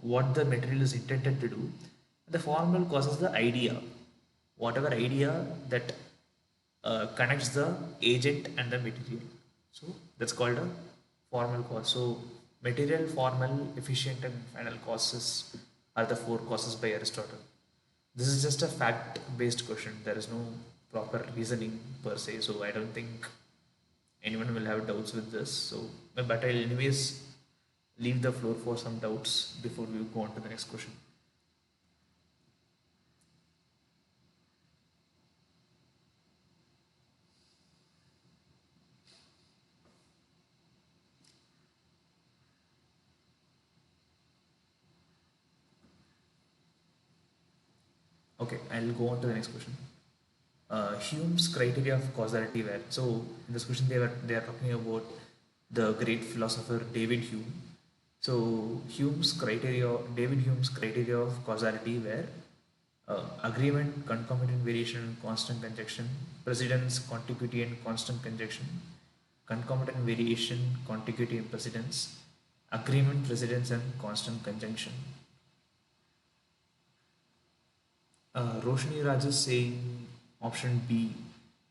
what the material is intended to do. The formal cause is the idea, whatever idea that connects the agent and the material. So that's called a formal cause. So material, formal, efficient, and final causes are the four causes by Aristotle. This is just a fact based question. There is no proper reasoning per se. So I don't think anyone will have doubts with this. So, but I'll anyways leave the floor for some doubts before we go on to the next question. Okay, I'll go on to the next question. Hume's criteria of causality were, so in this question they are talking about the great philosopher David Hume. So David Hume's criteria of causality were agreement, concomitant variation, and constant conjunction; precedence, contiguity, and constant conjunction; concomitant variation, contiguity, and precedence; agreement, precedence, and constant conjunction. Roshni Raj is saying option B,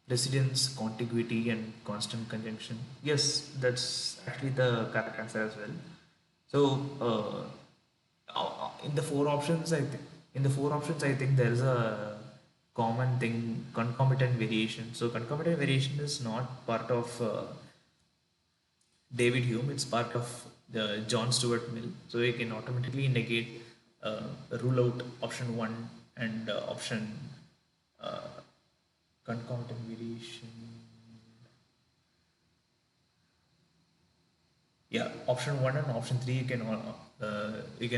precedence, contiguity, and constant conjunction. Yes, that's actually the correct answer as well. So in the four options, I think there is a common thing, concomitant variation. So concomitant variation is not part of David Hume. It's part of the John Stuart Mill. So we can automatically negate, rule out option one and option uh, concomitant variation. Yeah, option one and option three you can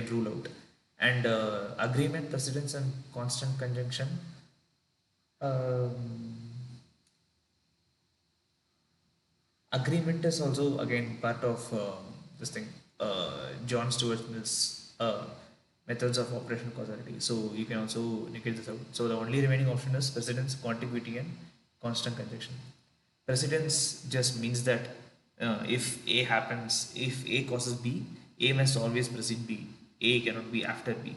rule out. And agreement, precedence, and constant conjunction. Um, Agreement is also again part of this thing, John Stuart Mill's methods of operational causality. So you can also negate this out. So the only remaining option is precedence, contiguity, and constant conjunction. Precedence just means that if A happens, if A causes B, A must always precede B. A cannot be after B.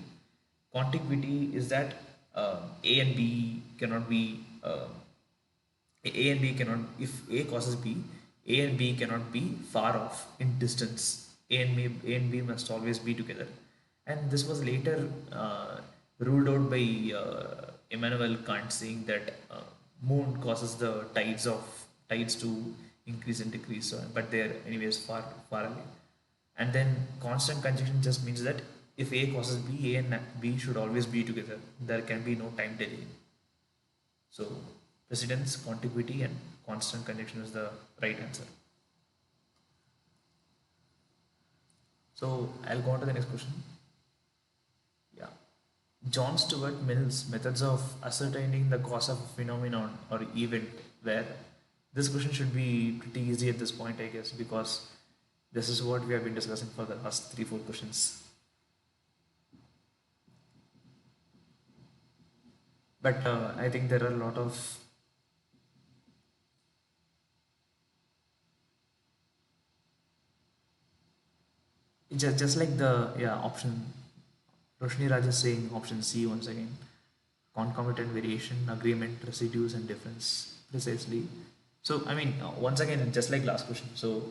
Contiguity is that A and B cannot be A and B cannot, if A causes B, A and B cannot be far off in distance. A and B must always be together. And this was later ruled out by Immanuel Kant, saying that moon causes the tides to increase and decrease, so, but they are anyways far away. And then constant conjunction just means that if A causes B, A and B should always be together. There can be no time delay. So precedence, contiguity, and constant conjunction is the right answer. So I'll go on to the next question. Yeah. John Stuart Mill's methods of ascertaining the cause of a phenomenon or event, where this question should be pretty easy at this point, I guess, because this is what we have been discussing for the last 3-4 questions. But I think there are a lot of just like the option Roshni Raj is saying option C once again. Concomitant variation, agreement, residues, and difference. Precisely. So, I mean, once again, just like last question. So,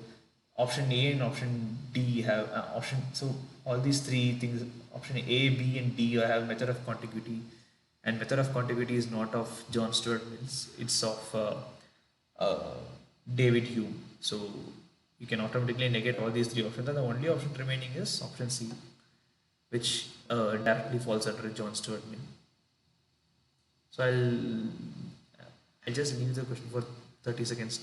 option A and option D have option. So, all these three things, option A, B, and D have method of contiguity. And method of contiguity is not of John Stuart Mills, it's of uh, David Hume. So, you can automatically negate all these three options, and the only option remaining is option C, which directly falls under John Stuart Mill. So I'll just leave the question for 30 seconds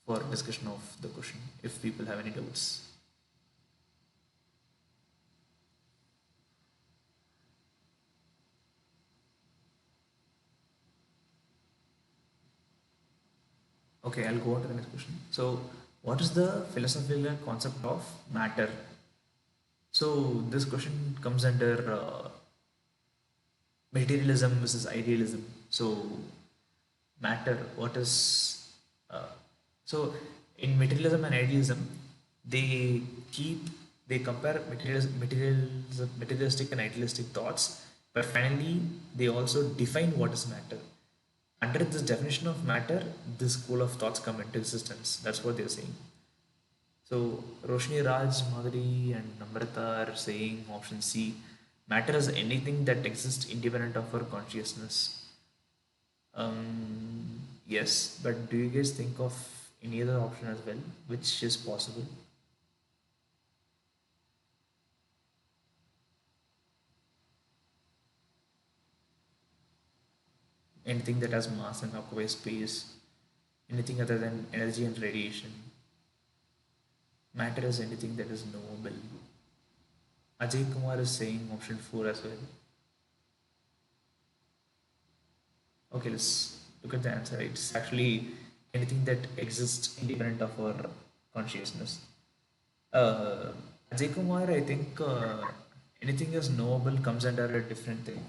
for discussion of the question if people have any doubts. Okay, I'll go on to the next question. So, what is the philosophical concept of matter? So, this question comes under materialism versus idealism. So, matter, what is uh, so in materialism and idealism, they keep they compare materialistic and idealistic thoughts, but finally they also define what is matter. Under this definition of matter, this school of thoughts come into existence. That's what they're saying. So Roshni Raj, Madhuri, and Namrata are saying option C, matter is anything that exists independent of our consciousness. Yes, but do you guys think of any other option as well, which is possible? Anything that has mass and occupies space, anything other than energy and radiation. Matter is anything that is knowable. Ajay Kumar is saying option 4 as well. Okay, let's look at the answer. It's actually anything that exists independent of our consciousness. Uh, Ajay Kumar, I think anything is knowable comes under a different thing.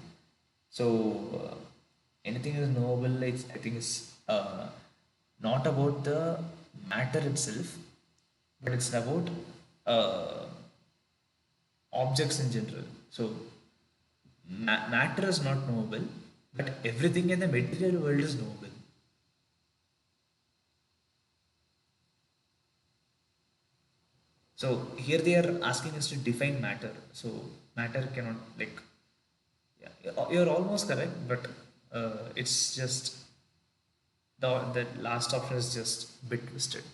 So anything is knowable, I think it's not about the matter itself, but it's about uh, objects in general. So matter is not knowable, but everything in the material world is knowable. So here they are asking us to define matter. So matter cannot, like, yeah, you're almost correct, but it's just the last option is just a bit twisted.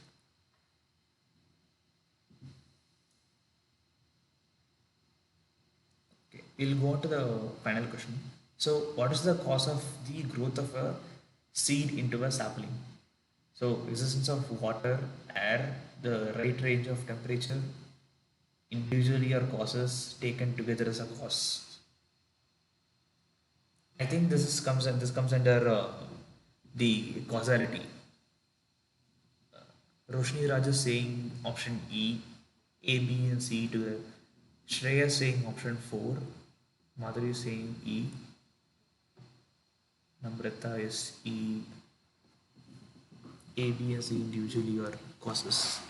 Okay, we'll go on to the final question. So, what is the cause of the growth of a seed into a sapling? So existence of water, air, the right range of temperature individually are causes, taken together as a cause. I think this comes under the causality. Roshni Raj is saying option E, A, B, and C together. Shreya is saying option 4. Madhuri is saying E. Namrata is E. A, B, and C individually are causes.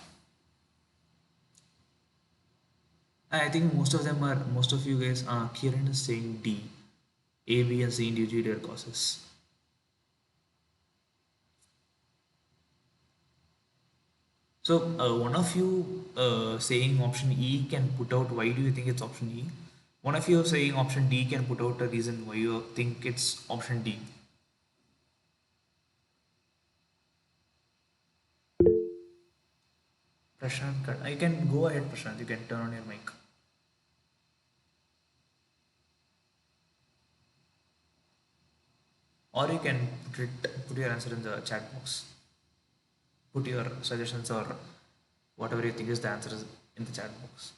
I think most of you guys, Kiran is saying D. A, B, and C individually are causes. So one of you saying option E can put out why do you think it's option E? One of you saying option D can put out a reason why you think it's option D. Prashant, you can go ahead, Prashant. You can turn on your mic. Or you can put your answer in the chat box. Put your suggestions or whatever you think is the answer in the chat box.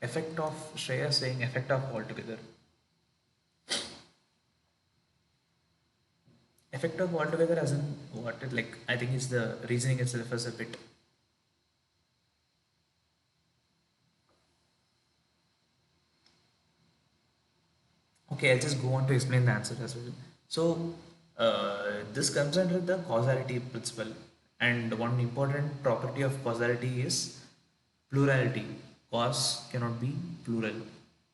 Effect of Shreya saying effect of altogether. Effect of altogether as in what it like I think it's the reasoning itself is a bit. Okay, I'll just go on to explain the answer as well. So this comes under the causality principle, and one important property of causality is plurality. Cause cannot be plural.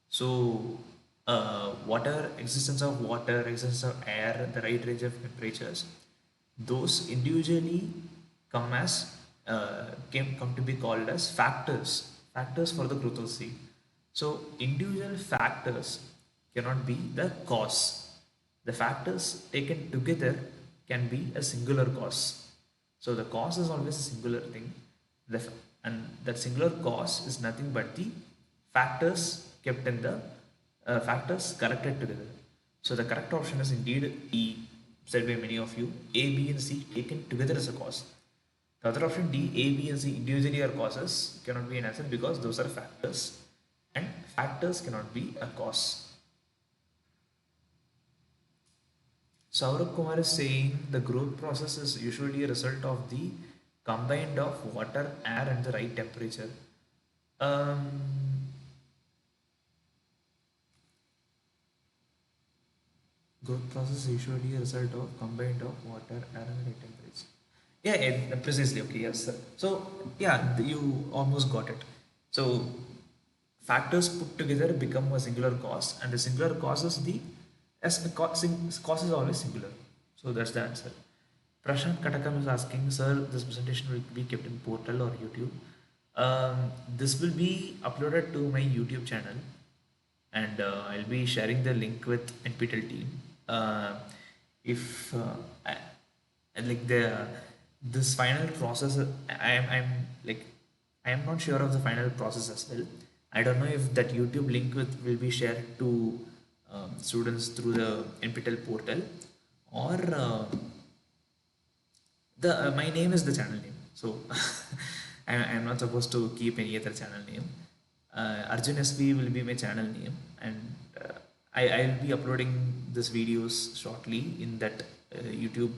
So existence of water, existence of air, the right range of temperatures, those individually come to be called as factors for the growth of seed. So individual factors cannot be the cause. The factors taken together can be a singular cause. So the cause is always a singular thing, and that singular cause is nothing but the factors kept in the factors collected together. So the correct option is indeed E, said by many of you. A, B, and C taken together as a cause. The other option D, A, B, and C individually are causes cannot be an answer because those are factors, and factors cannot be a cause. Saurabh Kumar is saying the growth process is usually a result of the combined of water, air, and the right temperature. Um, Growth process is usually a result of combined of water, air, and right temperature. Yeah, precisely. Okay, yes, sir. So yeah, you almost got it. So factors put together become a singular cause, and the singular cause is the cause is always singular. So that's the answer. Prashant Katakam is asking, sir, this presentation will be kept in portal or YouTube. This will be uploaded to my YouTube channel, and I'll be sharing the link with NPTEL team. If I, like the this final process, I'm like I am not sure of the final process as well. I don't know if that YouTube link will be shared to students through the NPTEL portal, or the my name is the channel name. So I'm not supposed to keep any other channel name. Arjun SV will be my channel name, and I'll be uploading this videos shortly in that YouTube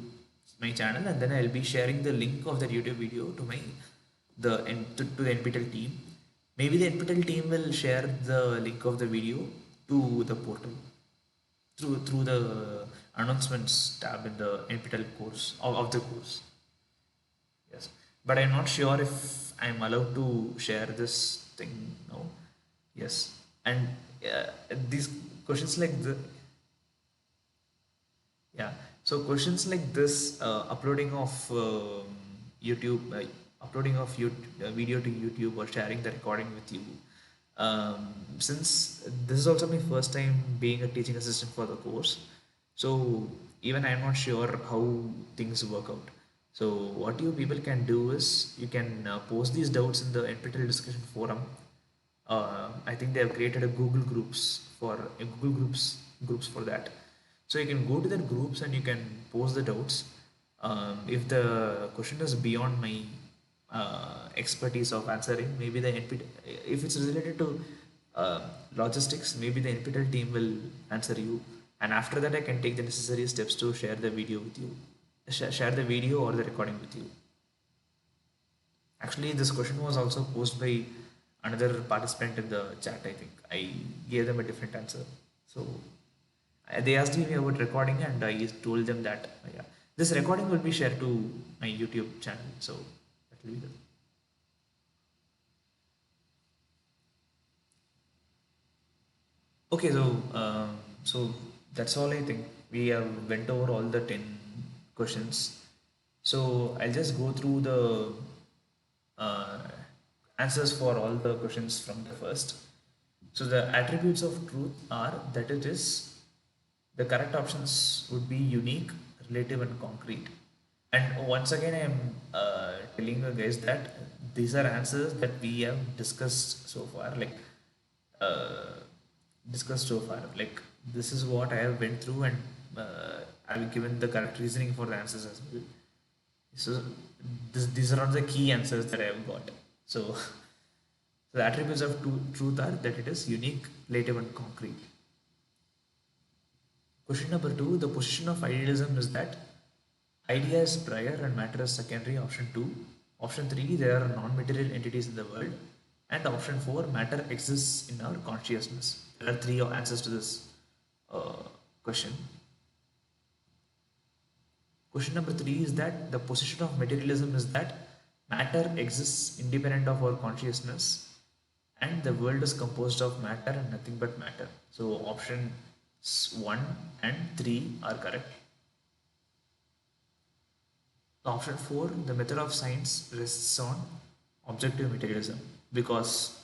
my channel, and then I'll be sharing the link of that YouTube video to my to the NPTEL team. Maybe the NPTEL team will share the link of the video to the portal through the announcements tab in the NPTEL course of the course. Yes, but I'm not sure if I'm allowed to share this thing now. Yes, and these questions like the yeah, so questions like this, uploading of YouTube, uploading of video to YouTube or sharing the recording with you. Since this is also my first time being a teaching assistant for the course, so even I'm not sure how things work out. So what you people can do is you can post these doubts in the NPTEL discussion forum. I think they have created a Google groups for that. So you can go to that groups and you can post the doubts. If the question is beyond my expertise of answering, maybe the NPTEL, if it's related to uh, logistics, maybe the NPTEL team will answer you, and after that I can take the necessary steps to share the video with you, share the video or the recording with you. Actually, this question was also posed by another participant in the chat. I think I gave them a different answer. So they asked me about recording, and I told them that yeah, this recording will be shared to my YouTube channel. So that will be the. Okay, so that's all I think. We have went over all the 10 questions. So I'll just go through the uh, answers for all the questions from the first. So the attributes of truth are that it is the correct options would be unique, relative, and concrete. And once again, I am telling you guys that these are answers that we have discussed so far. Uh, Discussed so far. Like this is what I have went through, and I've given the correct reasoning for the answers as well. So these are not the key answers that I have got. So the attributes of truth are that it is unique, relative, and concrete. Question number 2, the position of idealism is that idea is prior and matter is secondary. Option 2. Option 3, there are non-material entities in the world. And option 4, matter exists in our consciousness. There are three answers to this question. Question number 3 is that the position of materialism is that matter exists independent of our consciousness and the world is composed of matter and nothing but matter. So options 1 and 3 are correct. Option 4, the method of science rests on objective materialism because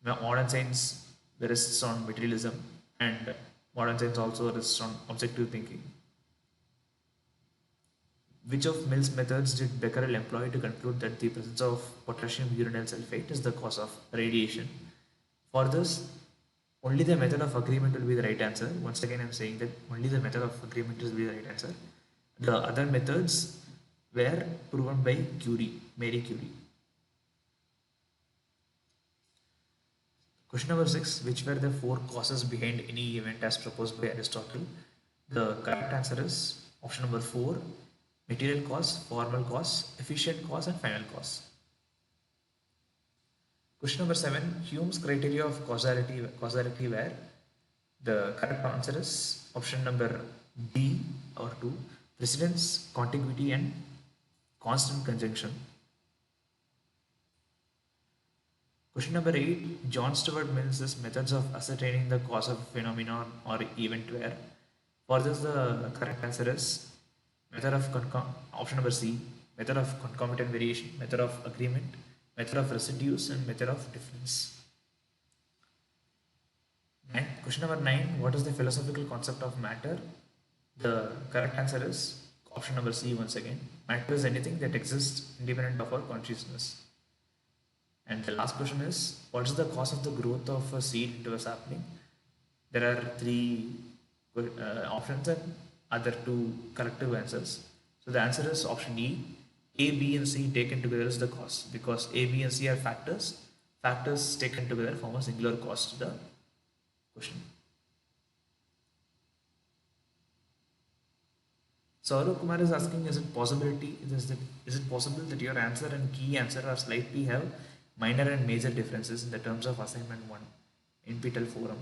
modern science rests on materialism and modern science also rests on objective thinking. Which of Mill's methods did Becquerel employ to conclude that the presence of potassium uranyl sulfate is the cause of radiation? For this, only the method of agreement will be the right answer. Once again, I am saying that only the method of agreement will be the right answer. The other methods were proven by Marie Curie. Question number 6, which were the 4 causes behind any event as proposed by Aristotle? The correct answer is option number 4, material cause, formal cause, efficient cause, and final cause. Question number 7, Hume's criteria of causality were, the correct answer is option number D or 2, precedence, contiguity, and constant conjunction. Question number 8, John Stuart Mill's methods of ascertaining the cause of phenomenon or event were. For this, the correct answer is method of option number C, method of concomitant variation, method of agreement, method of residues, and method of difference. And question number 9, what is the philosophical concept of matter? The correct answer is option number C once again. Matter is anything that exists independent of our consciousness. And the last question is, what is the cause of the growth of a seed into a sapling? There are 3 options and other 2 corrective answers. So the answer is option E. A, B, and C taken together is the cause because A, B, and C are factors. Factors taken together form a singular cause to the question. Saurav Kumar is asking, is it possible that your answer and key answer are slightly have minor and major differences in the terms of assignment 1 in NPTEL forum?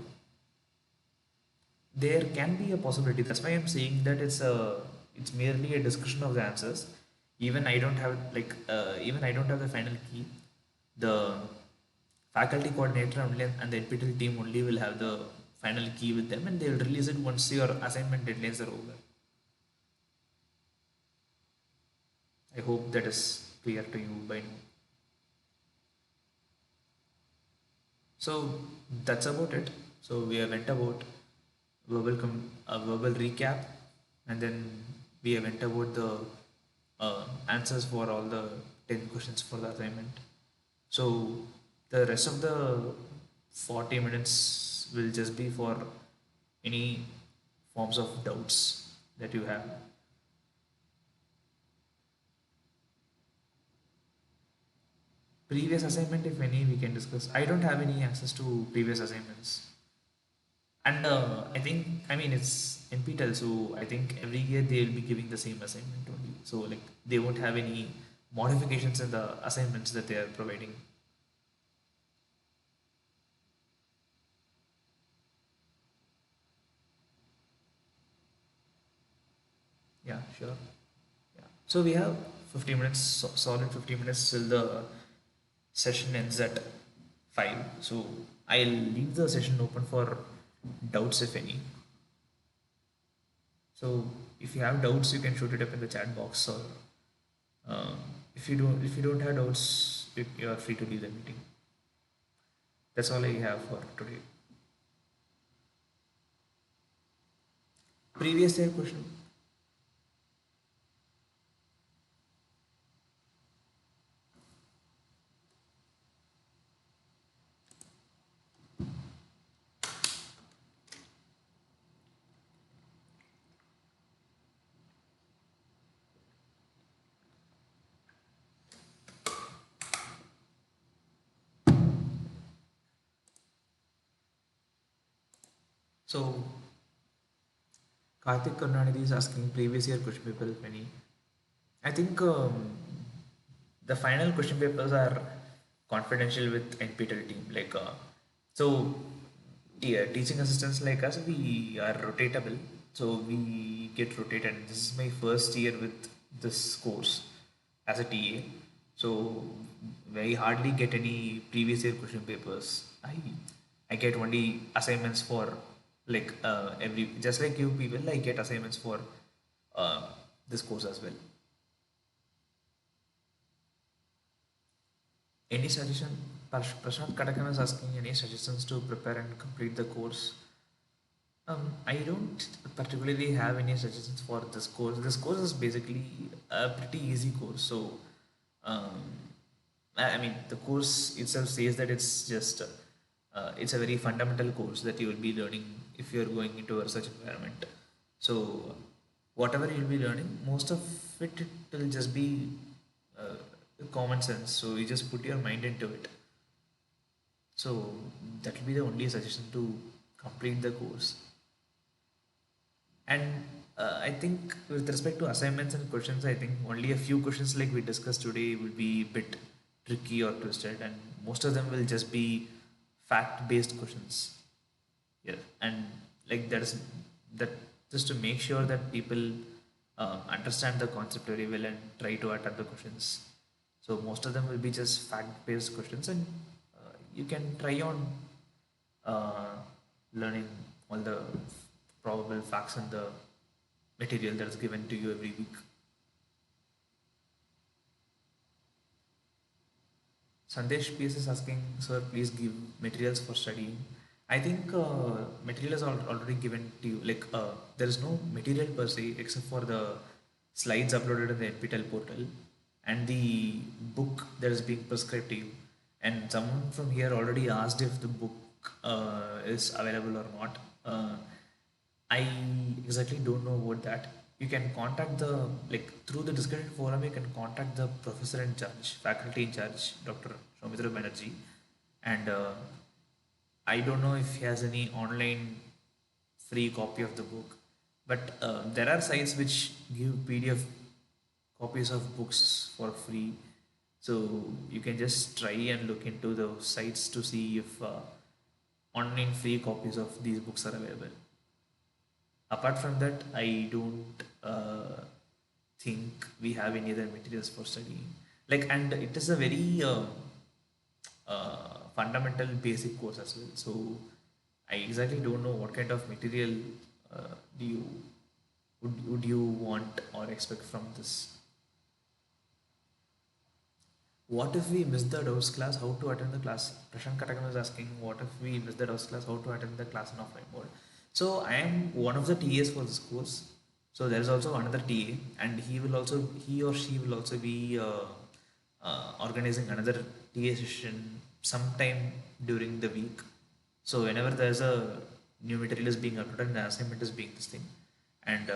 There can be a possibility. That's why I'm saying that it's merely a discussion of the answers. Even I don't have the final key. The faculty coordinator and the NPTEL team only will have the final key with them, and they will release it once your assignment deadlines are over. I hope that is clear to you by now. So that's about it. So we have went about a verbal recap, and then we have went about the answers for all the 10 questions for the assignment. So the rest of the 40 minutes will just be for any forms of doubts that you have. Previous assignment, if any, we can discuss. I don't have any access to previous assignments. And I think, I mean, it's NPTEL, so I think every year they will be giving the same assignment only. So, like, they won't have any modifications in the assignments that they are providing. Yeah, sure. Yeah. So we have 50 minutes, solid 50 minutes till the session ends at 5. So I'll leave the session open for doubts if any. So if you have doubts, you can shoot it up in the chat box, or uh, if you don't have doubts, you are free to leave the meeting. That's all I have for today. Previous year question. So Karthik Karnanidhi is asking previous year question paper if any. I think the final question papers are confidential with NPTEL team. Like, so yeah, teaching assistants like us, we are rotatable. So we get rotated. This is my first year with this course as a TA. So very hardly get any previous year question papers. I get only assignments for like every, just like you people, I get assignments for uh, this course as well. Any suggestion? Prashant Katakan is asking any suggestions to prepare and complete the course. I don't particularly have any suggestions for this course. This course is basically a pretty easy course. So, um, I mean, the course itself says that it's a very fundamental course that you will be learning if you are going into a research environment. So, whatever you'll be learning, most of it will just be common sense. So you just put your mind into it. So that will be the only suggestion to complete the course. And I think with respect to assignments and questions, I think only a few questions like we discussed today will be a bit tricky or twisted, and most of them will just be fact-based questions. Yeah, and like that just to make sure that people understand the concept very well and try to attempt the questions. So most of them will be just fact-based questions, and you can try on uh, learning all the probable facts in the material that is given to you every week. Sandesh PS is asking, sir, please give materials for studying. I think material is already given to you. Like there is no material per se except for the slides uploaded in the NPTEL portal and the book that is being prescribed to you. And someone from here already asked if the book is available or not. I exactly don't know about that. You can contact the, like through the discussion forum, you can contact the professor in charge, faculty in charge, Dr. Soumitra Banerjee. And I don't know if he has any online free copy of the book, but there are sites which give PDF copies of books for free. So you can just try and look into those sites to see if online free copies of these books are available. Apart from that, I don't think we have any other materials for studying. Like, and it is a very fundamental basic course as well. So I exactly don't know what kind of material do you would you want or expect from this. What if we miss the DOS class? How to attend the class? Prashant Katakam is asking, what if we miss the DOS class? How to attend the class in offline mode? So I am one of the TAs for this course. So there is also another TA, and he or she will also be organizing another TA session sometime during the week. So whenever there's a new material is being uploaded and the assignment is being this thing, and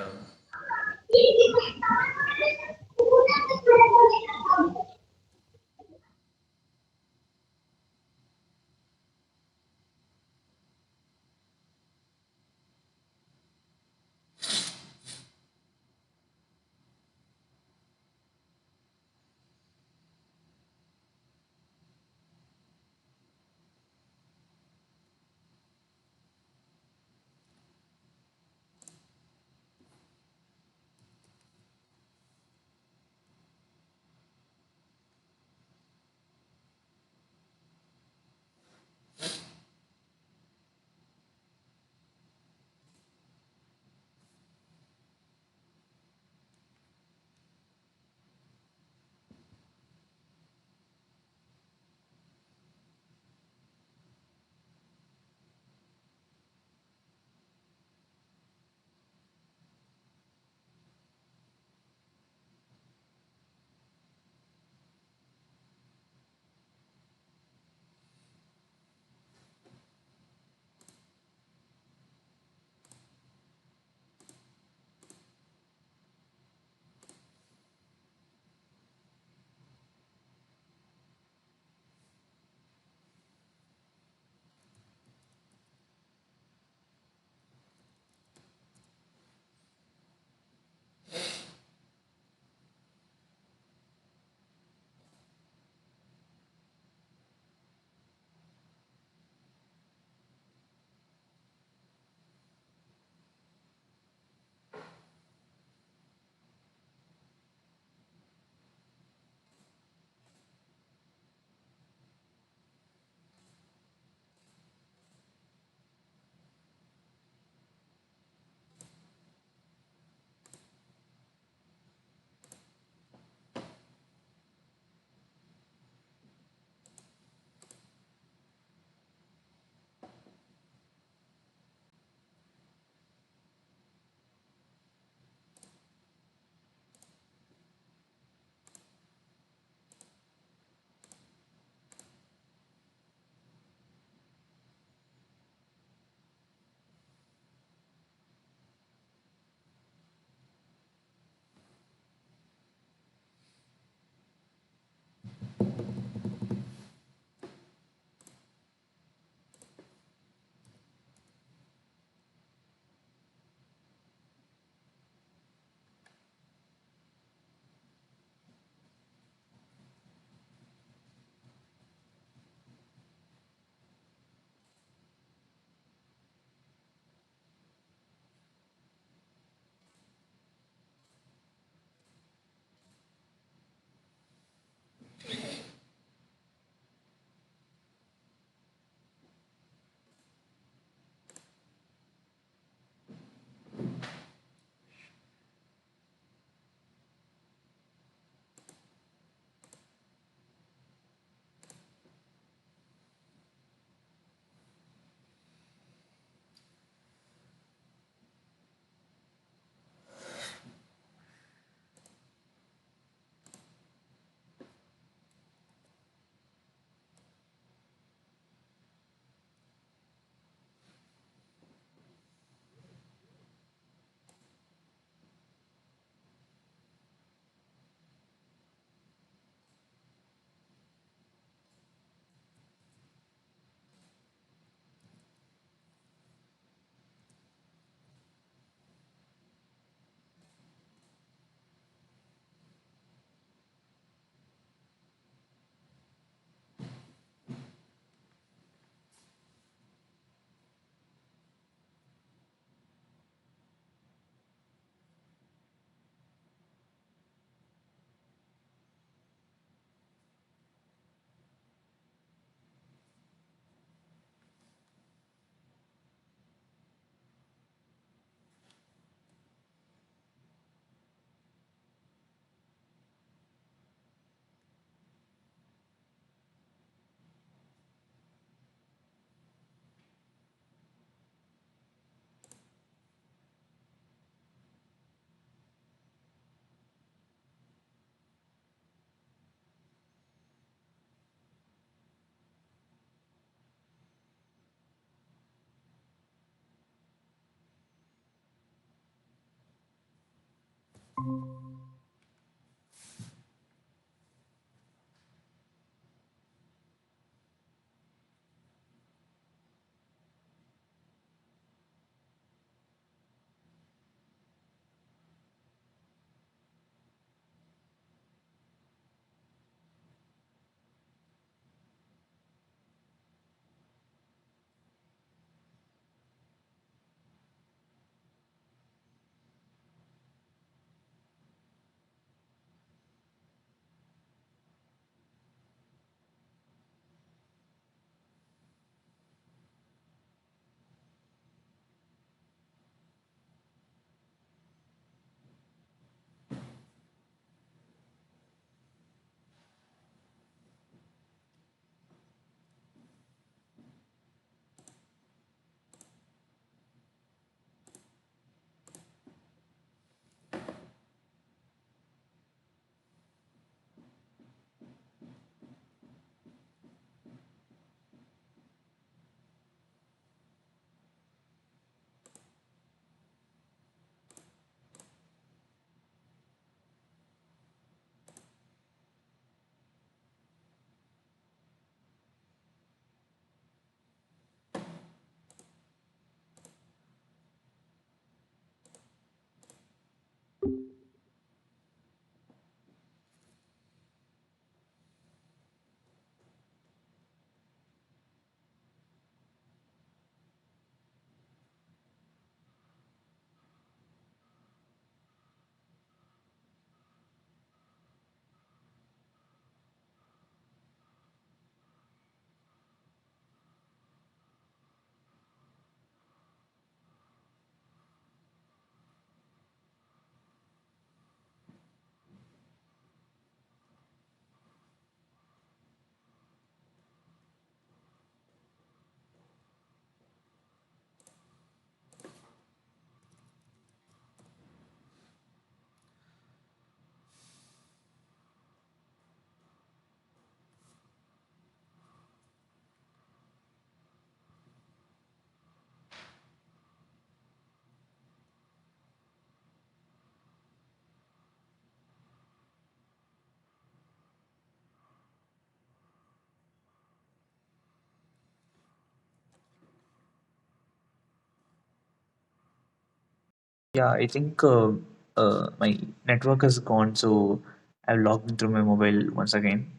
Yeah, I think my network has gone, so I've logged in through my mobile once again.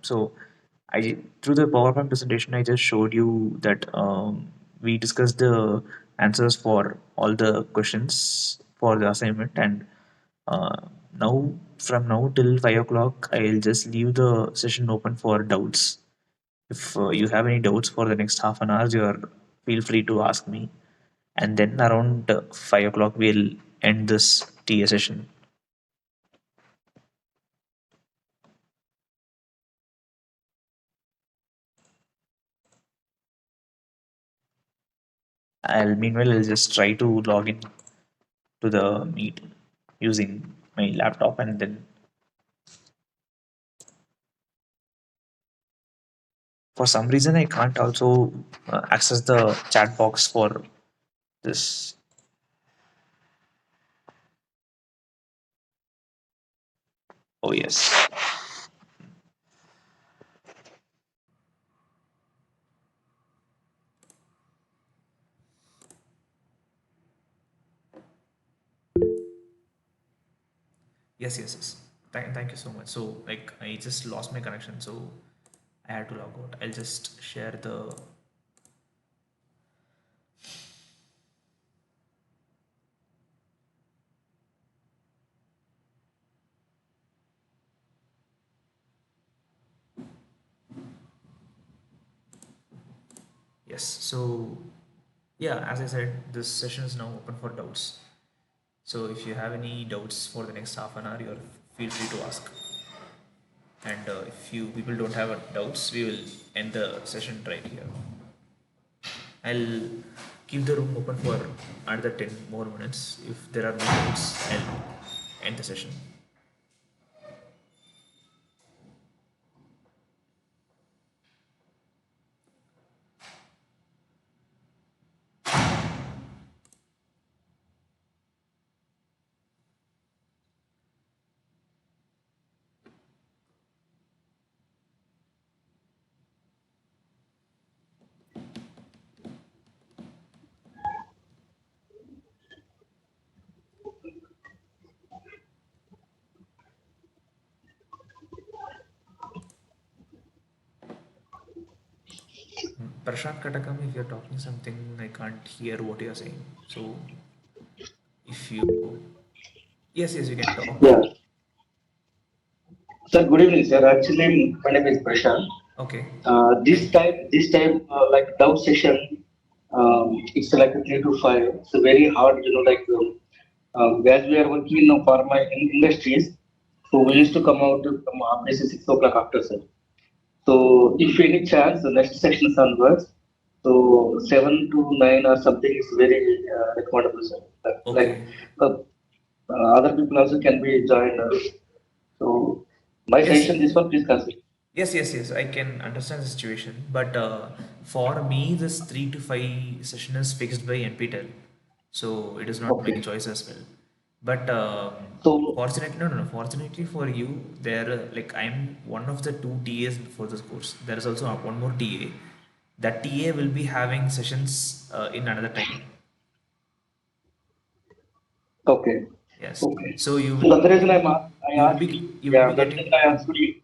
So I through the PowerPoint presentation, I just showed you that we discussed the answers for all the questions for the assignment, and uh, now from now till 5 o'clock, I'll just leave the session open for doubts. If you have any doubts for the next half an hour, you're feel free to ask me, and then around 5 o'clock we'll end this TA session. I'll just try to log in to the meet using my laptop, and then for some reason I can't also access the chat box for this. Oh yes. Yes. Thank you so much. So like I just lost my connection, so I had to log out. I'll just share the. Yes. So yeah, as I said, this session is now open for doubts. So if you have any doubts for the next half an hour, you're feel free to ask. And if you people don't have doubts, we will end the session right here. I'll keep the room open for another 10 more minutes. If there are no doubts, I'll end the session. Prashant Katakam, if you're talking something, I can't hear what you're saying. So if you. Yes, you can talk. Yeah. Sir, good evening, sir. Actually, my name is Prashant. Okay. This time, like doubt session, it's like a 3 to 5. It's very hard, as we are working in pharma industries, so we Okay. used to come out from office at 6 o'clock after, sir. So, if any chance, the next session onwards, so 7 to 9 or something is very recommendable, sir. Like Okay. uh, other people also can be joined. So, my Yes. suggestion, this one, please consider. Yes. I can understand the situation, but for me, this 3 to 5 session is fixed by NPTEL, so it is not my Okay. choice as well. But So, fortunately, no. Fortunately for you, there like I'm one of the two TAs for this course. There is also one more TA. That TA will be having sessions in another time. okay. Yes. Okay. So you So will that's be the reason getting I you will asked be you. you will Yeah, be that's the getting reason I asked you.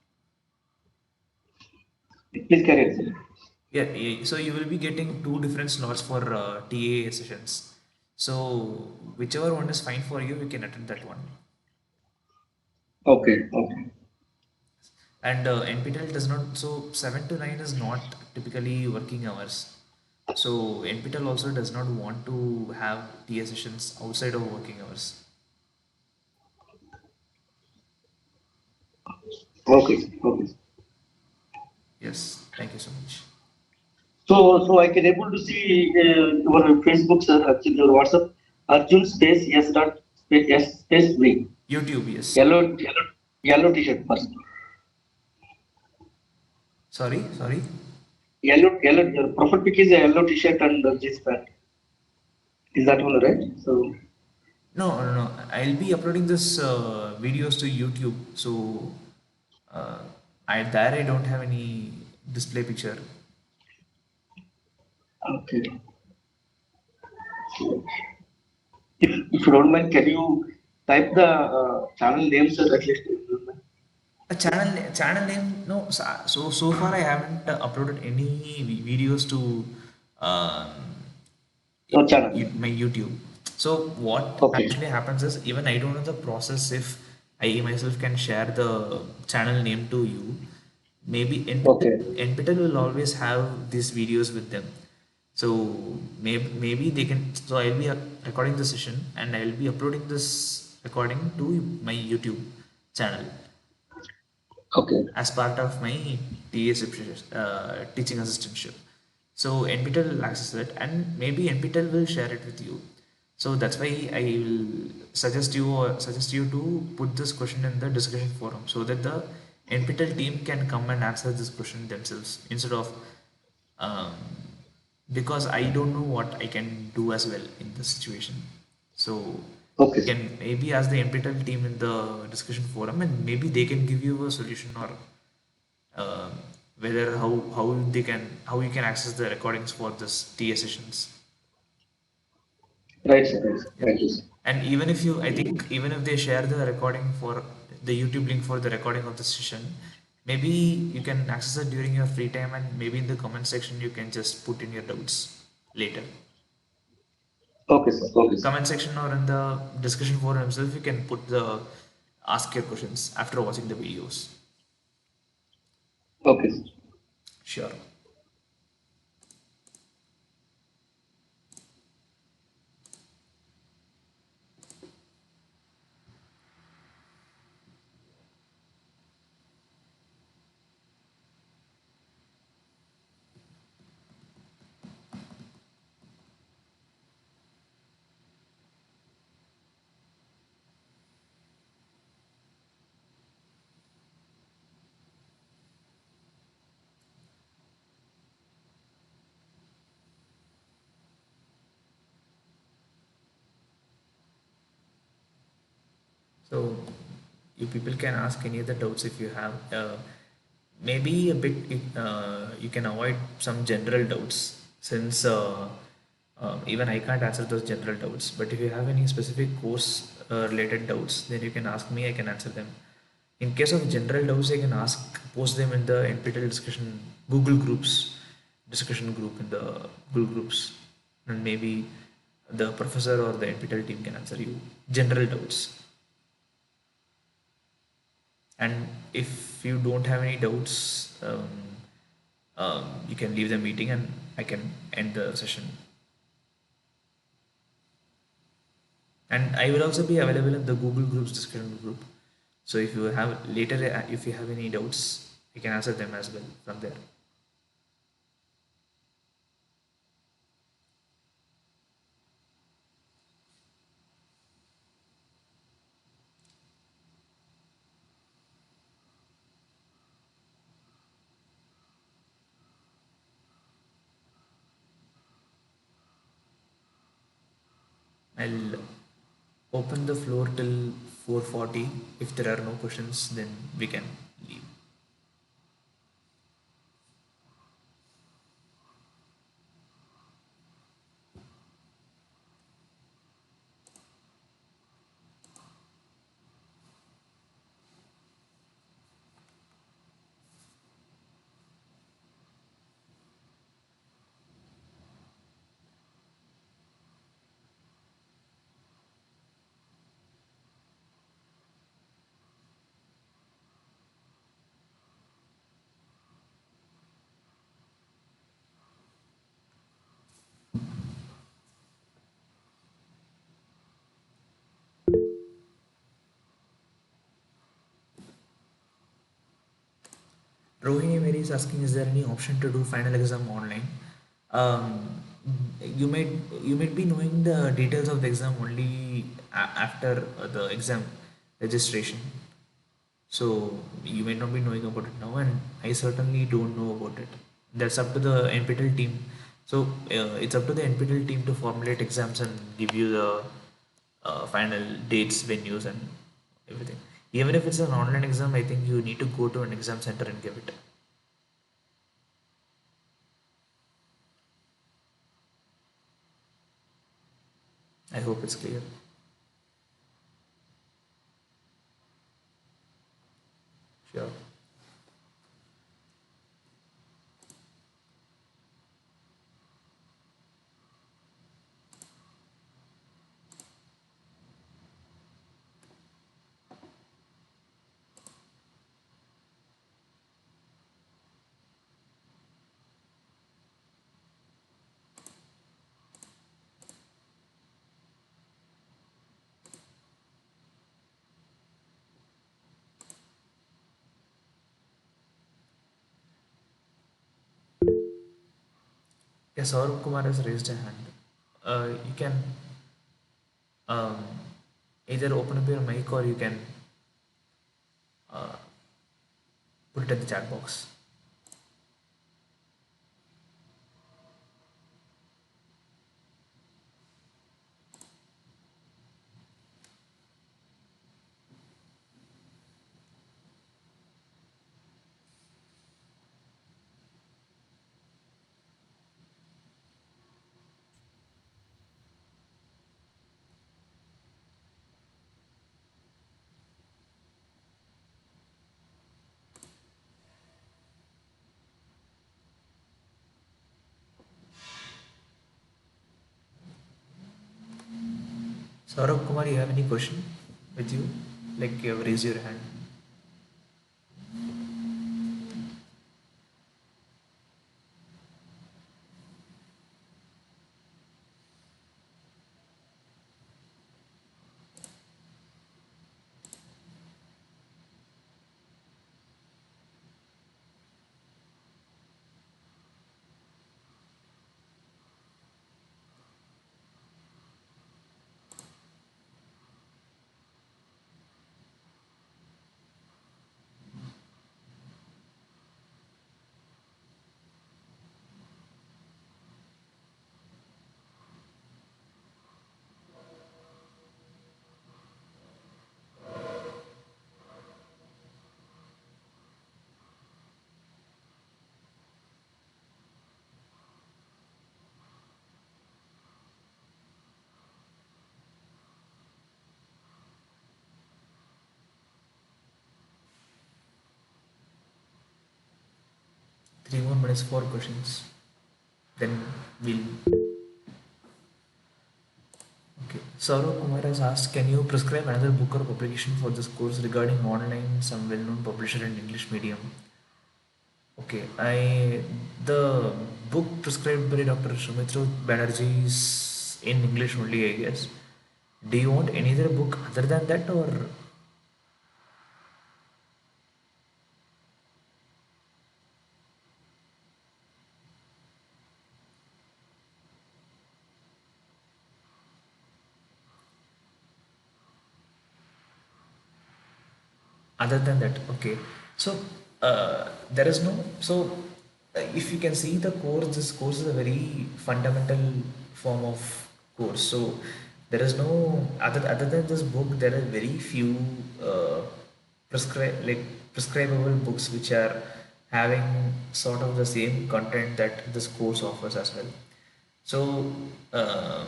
Please carry on, sir. Yeah, so you will be getting two different slots for TA sessions. So whichever one is fine for you, you can attend that one. Okay, okay. And NPTEL does not, so 7 to 9 is not typically working hours. So NPTEL also does not want to have TA sessions outside of working hours. Okay, okay. Yes, thank you so much. So I can able to see your Facebook, sir, actually your WhatsApp, Arjun space S dot space S space V. YouTube, yes. Yellow t-shirt first. Sorry. Yellow, your profile pic is a yellow t-shirt and jeans pant. Is that one right? So, No. I'll be uploading this videos to YouTube. So uh, I don't have any display picture. okay. If you don't mind, can you type the channel names at least? A channel name, no. So far I haven't uploaded any videos to um, No channel. my YouTube. So what Okay. actually happens is, even I don't know the process if I myself can share the channel name to you. Maybe Okay. NPTEL will always have these videos with them. So maybe they can. So I'll be recording the session and I'll be uploading this recording to my YouTube channel Okay. as part of my TAS teaching assistantship. So NPTEL will access it, and maybe NPTEL will share it with you. So that's why I will suggest you to put this question in the discussion forum, so that the NPTEL team can come and answer this question themselves, instead of um, because I don't know what I can do as well in this situation. So Okay. you can maybe ask the NPTEL team in the discussion forum, and maybe they can give you a solution, or uh, whether how you can access the recordings for this TA sessions. Right, sir. Right, sir. Yeah. Thank you, sir. And even if I think even if they share the recording for the YouTube link for the recording of the session, maybe you can access it during your free time, and maybe in the comment section you can just put in your doubts later. Okay, sir. Okay, sir. Comment section or in the discussion forum himself, you can put the ask your questions after watching the videos. Okay, sir. Sure. So you people can ask any other doubts if you have. Maybe a bit you can avoid some general doubts, since even I can't answer those general doubts. But if you have any specific course related doubts, then you can ask me. I can answer them. In case of general doubts, I can post them in the NPTEL discussion Google groups, discussion group in the Google groups, and maybe the professor or the NPTEL team can answer you general doubts. And if you don't have any doubts, you can leave the meeting and I can end the session. And I will also be available in the Google Groups discussion group. So if you have later, if you have any doubts, you can answer them as well from there. I'll open the floor till 4:40. If there are no questions, then we can leave. Rohini Mary is asking, is there any option to do final exam online? Um, you might you might be knowing the details of the exam only after the exam registration. So you may not be knowing about it now, and I certainly don't know about it. That's up to the NPTEL team. So it's up to the NPTEL team to formulate exams and give you the final dates, venues, and everything. Even if it's an online exam, I think you need to go to an exam center and give it. I hope it's clear. Sure. Yes, Saurabh Kumar has raised a hand. You can um, either open up your mic or you can uh, put it in the chat box. 'Saurabh Kumar, you have any question with you? Like you have raised your hand. 3 more minutes for questions. Then we'll. Okay. Saurabh Kumar has asked, can you prescribe another book or publication for this course regarding online, some well-known publisher in English medium? Okay, the book prescribed by Dr. Sumitra Banerjee is in English only, I guess. Do you want any other book other than that, or other than that? Okay, so there is no if you can see the course, this course is a very fundamental form of course. So there is no other than this book. There are very few prescribable books which are having sort of the same content that this course offers as well. So, um,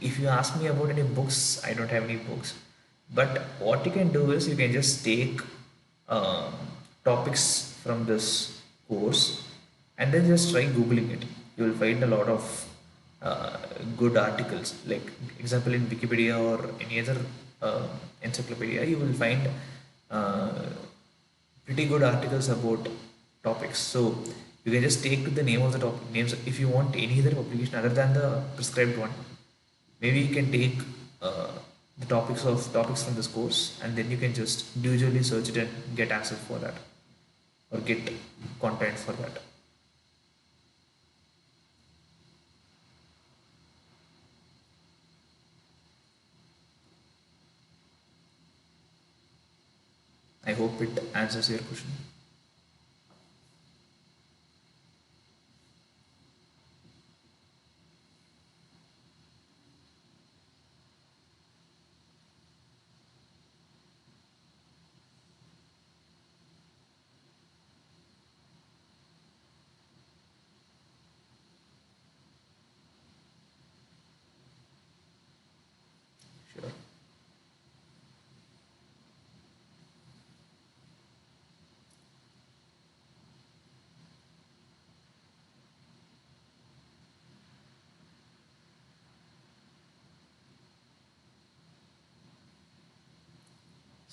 if you ask me about any books, I don't have any books. But what you can do is you can just take um, topics from this course and then just try googling it. You will find a lot of uh, good articles. Like example in Wikipedia or any other uh, encyclopedia, you will find uh, pretty good articles about topics. So you can just take the name of the topic names. If you want any other publication other than the prescribed one, maybe you can take uh, the topics from this course, and then you can just individually search it and get access for that or get content for that. I hope it answers your question.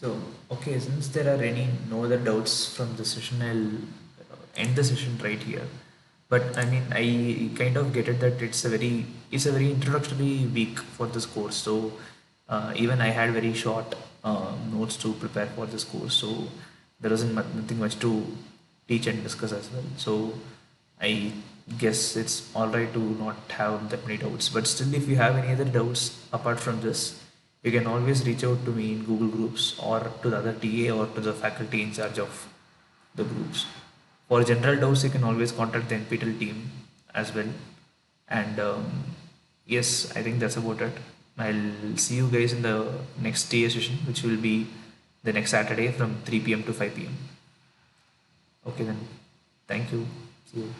So, okay, since there are any no other doubts from the session, I'll end the session right here. But I mean, I kind of get it that it's a very introductory week for this course. So even I had very short notes to prepare for this course. So there wasn't nothing much to teach and discuss as well. So I guess it's all right to not have that many doubts. But still, if you have any other doubts apart from this, you can always reach out to me in Google Groups or to the other TA or to the faculty in charge of the groups. For general doubts, you can always contact the NPTEL team as well. And yes, I think that's about it. I'll see you guys in the next TA session, which will be the next Saturday from 3 p.m. to 5 p.m. Okay, then. Thank you. See you.